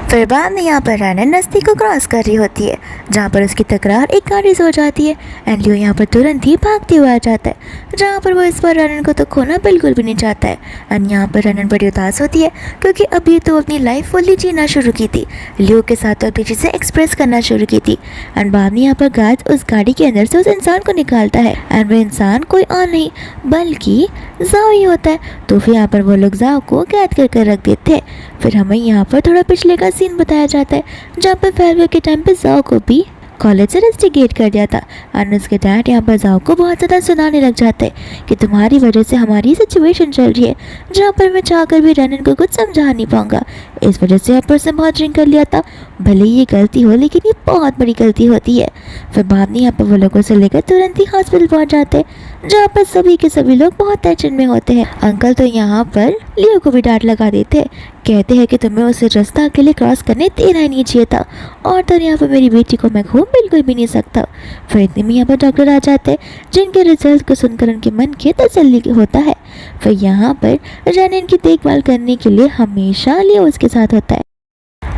A: फिर बाद में यहाँ पर रनन नस्ती को क्रॉस कर रही होती है जहाँ पर उसकी तकरार एक गाड़ी से हो जाती है एंड लियो यहाँ पर तुरंत ही भागते हुए आ जाता है जहाँ पर वो इस बार रनन को तो खोना बिल्कुल भी नहीं चाहता है। एंड यहाँ पर रनन बड़ी उदास होती है क्योंकि अभी तो अपनी लाइफ फुल्ली जीना शुरू की थी, लियो के साथ तो अपनी चीज़ें एक्सप्रेस करना शुरू की थी। एंड बाद में यहाँ पर गार्ड उस गाड़ी के अंदर से उस इंसान को निकालता है एंड वो इंसान कोई और नहीं बल्कि जाओ ही होता है। तो फिर यहाँ पर वो लोग जाओ को कैद कर रख देते हैं। फिर हमें यहाँ पर थोड़ा पिछले का सीन बताया जाता है जहाँ पर फेयरवेल के टाइम पे जाओ को भी कॉलेज से रस्टिकेट कर दिया था और उसके डैड यहाँ पर जाओ को बहुत ज़्यादा सुनाने लग जाते हैं कि तुम्हारी वजह से हमारी सिचुएशन चल रही है जहाँ पर मैं चाहकर भी रनन को कुछ समझा नहीं पाऊंगा, इस वजह से यहाँ पर से बहुत ड्रिंक कर लिया था, भले ही ये गलती हो लेकिन ये बहुत बड़ी गलती होती है। फिर बाद में यहाँ पर वो लोगों से लेकर तुरंत ही हॉस्पिटल पहुँच जाते हैं जहाँ पर सभी के सभी लोग बहुत टेंशन में होते हैं। अंकल तो यहाँ पर लियो को भी डांट लगा देते हैं, कहते हैं कि तुम्हें उसे रास्ता अकेले क्रॉस करने देना ही नहीं चाहिए था और तो यहाँ पर मेरी बेटी को मैं घूम बिल्कुल भी नहीं सकता। फिर इतने में यहाँ पर डॉक्टर आ जाते हैं जिनके रिजल्ट को सुनकर उनके मन के तसल्ली होता है। फिर यहाँ पर रनन की देखभाल करने के लिए हमेशा लियो उसके साथ होता है।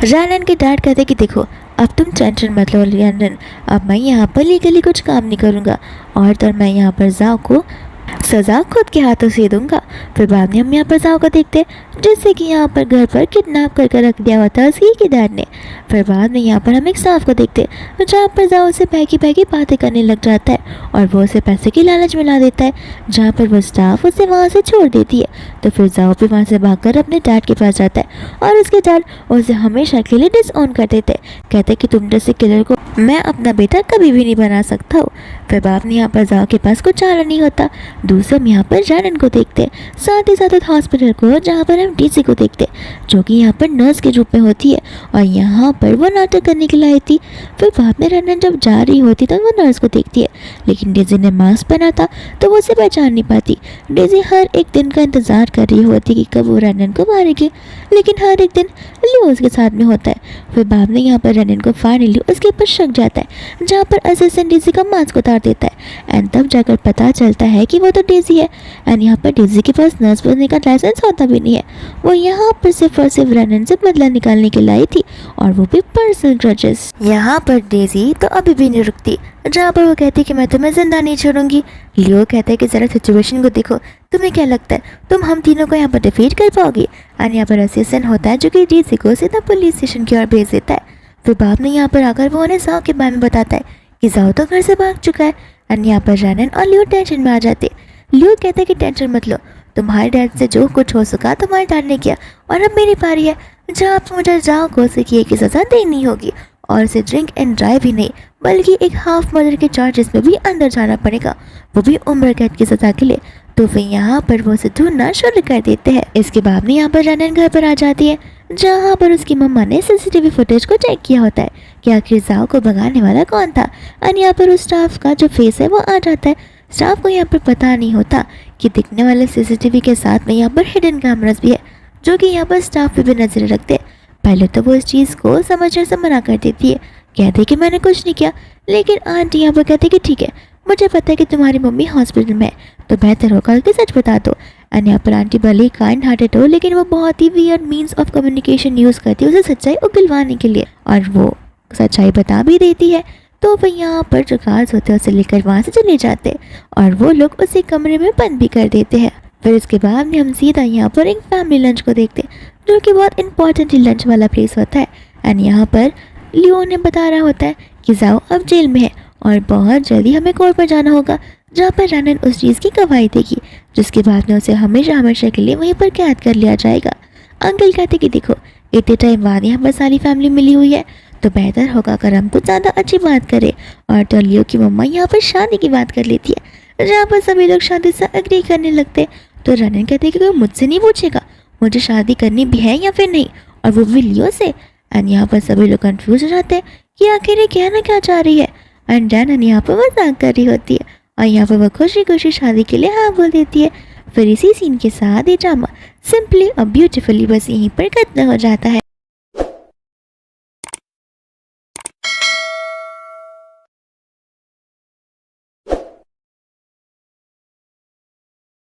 A: रनन के डैड कहते कि देखो अब तुम टेंशन मत लो रनन, अब मैं यहाँ पर लीगली कुछ काम नहीं करूँगा और तो मैं यहाँ पर जाओ को सज़ा खुद के हाथों से दूंगा। फिर बाद में हम यहाँ पर जाओ को देखते हैं जिससे कि यहाँ पर घर पर किडनैप करके रख दिया होता है उसकी के डैड ने। फिर बाद में यहाँ पर हम एक स्टाफ को देखते हैं जहाँ पर जाओ उसे पैकी बातें करने लग जाता है और वो उसे पैसे की लालच में ला देता है, जहाँ पर वो स्टाफ उसे वहाँ से छोड़ देती है। तो फिर जाओ भी वहाँ से भागकर अपने डैड के पास जाता है और उसके डैड उसे हमेशा के लिए डिसऑन कर देते हैं, कहते कि तुम जैसे किलर को मैं अपना बेटा कभी भी नहीं बना सकता हूँ। फिर बाद में यहाँ पर जाओ के पास कुछ चारा नहीं होता। दूसरे हम यहाँ पर रनन को देखते हैं, साथ ही साथ हॉस्पिटल को जहाँ पर हम डीसी को देखते हैं जो कि यहाँ पर नर्स के रूप में होती है और यहाँ पर वो नाटक करने के लिए आई थी। फिर बाद में रनन जब जा रही होती तो वो नर्स को देखती है, लेकिन डेजी ने मास्क पहना था तो वो उसे पहचान नहीं पाती। डेजी हर एक दिन का इंतजार कर रही होती कि कब वो रनन को मारेगी, लेकिन हर एक दिन लियो उसके साथ में होता है। फिर बाद में यहाँ पर रनन को फाइनली उसके ऊपर शक जाता है जहाँ पर असिस्टेंट डेजी का मास्क उतार देता है एंड तब जाकर पता चलता है कि वो तो डेजी है। एंड यहाँ पर डेजी के पास नर्स बनने का लाइसेंस होता भी नहीं है, वो यहाँ पर सिर्फ और सिर्फ रनन से बदला निकालने के लिए आई थी और वो भी पर्सनल ग्रजेस। यहाँ पर डेजी तो अभी भी नहीं रुकती, जहाँ पर वो कहती कि मैं तुम्हें जिंदा नहीं छोड़ूंगी। लियो कहता है कि जरा सिचुएशन को देखो, तुम्हें क्या लगता है तुम हम तीनों को यहाँ पर डिफीट कर पाओगे। एंड यहाँ पर असिस्टेंट होता है जो कि डेजी को सीधा पुलिस स्टेशन की ओर भेज देता है। फिर बाद में यहाँ पर आकर वो उन्हें जाओ के बारे में बताता है कि जाओ तो घर से भाग चुका है। एंड यहाँ पर रैनन और लियो टेंशन में आ जाते। लियो कहता है कि टेंशन मत लो, तुम्हारे डैड से जो कुछ हो सका तुम्हारे डैड ने किया, और अब मेरी पारी है जहाँ आप मुझे जाओ को से किए की सज़ा देनी होगी, और इसे ड्रिंक एंड ड्राइव ही नहीं बल्कि एक हाफ मर्डर के चार्जेस में भी अंदर जाना पड़ेगा, वो भी उम्र कैद की सज़ा के लिए। तो फिर यहाँ पर वो उसे ढूंढना शुरू कर देते हैं। इसके बाद में यहाँ पर रैनन घर पर आ जाती है, जहाँ पर उसकी मम्मा ने सीसीटीवी फुटेज को चेक किया होता है कि आखिर जाओ को भगाने वाला कौन था। और यहाँ पर उस स्टाफ का जो फेस है वो आ जाता है। स्टाफ को यहाँ पर पता नहीं होता कि दिखने वाले सीसीटीवी के साथ में यहाँ पर हिडन कैमरास भी है, जो कि यहाँ पर स्टाफ पे भी नजर रखते हैं। पहले तो वो इस चीज़ को समझने से मना कर देती है, कहते कि मैंने कुछ नहीं किया, लेकिन आंटी यहाँ पर कहते कि ठीक है, मुझे पता है कि तुम्हारी मम्मी हॉस्पिटल में है, तो बेहतर होगा कि सच बता दो। एंड यहाँ पर आंटी भले ही काइंड हार्टेड हो, लेकिन वो बहुत ही weird means of communication use करती है उसे सच्चाई उगलवाने के लिए, और वो सच्चाई बता भी देती है। तो फिर यहाँ पर जो गार्ड्स होते हैं उसे लेकर वहाँ से चले जाते हैं, और वो लोग उसे कमरे में बंद भी कर देते हैं। फिर उसके बाद में हम सीधा यहाँ पर एक फैमिली लंच को देखते हैं, जो कि बहुत इंपॉर्टेंट लंच वाला प्लेस होता है। एंड यहाँ पर लियो ने बता रहा होता है कि जाओ अब जेल में है और बहुत जल्दी हमें कोर्ट पर जाना होगा, जहाँ पर रैनन उस चीज़ की गवाही देगी, जिसके बाद में उसे हमेशा हमेशा के लिए वहीं पर कैद कर लिया जाएगा। अंकल कहते कि देखो, इतने टाइम बाद यहाँ पर सारी फैमिली मिली हुई है, तो बेहतर होगा अगर हम कुछ ज़्यादा अच्छी बात करें। और तो लियो की मम्मा यहाँ पर शादी की बात कर लेती है, जहाँ पर सभी लोग शादी से एग्री करने लगते। तो रैनन कहते कि कोई मुझसे नहीं पूछेगा मुझे शादी करनी भी है या फिर नहीं, और वो भी लियो से। एंड यहाँ पर सभी लोग कंफ्यूज हो जाते हैं कि आखिर ये कहना क्या चाह रही है। एंड रैनन यहाँ पर मजाक कर रही होती है, और यहाँ पर वह खुशी खुशी शादी के लिए हाँ बोल देती है। फिर इसी सीन के साथ ये ड्रामा सिंपली और ब्यूटीफुली बस यहीं पर खत्म हो जाता है।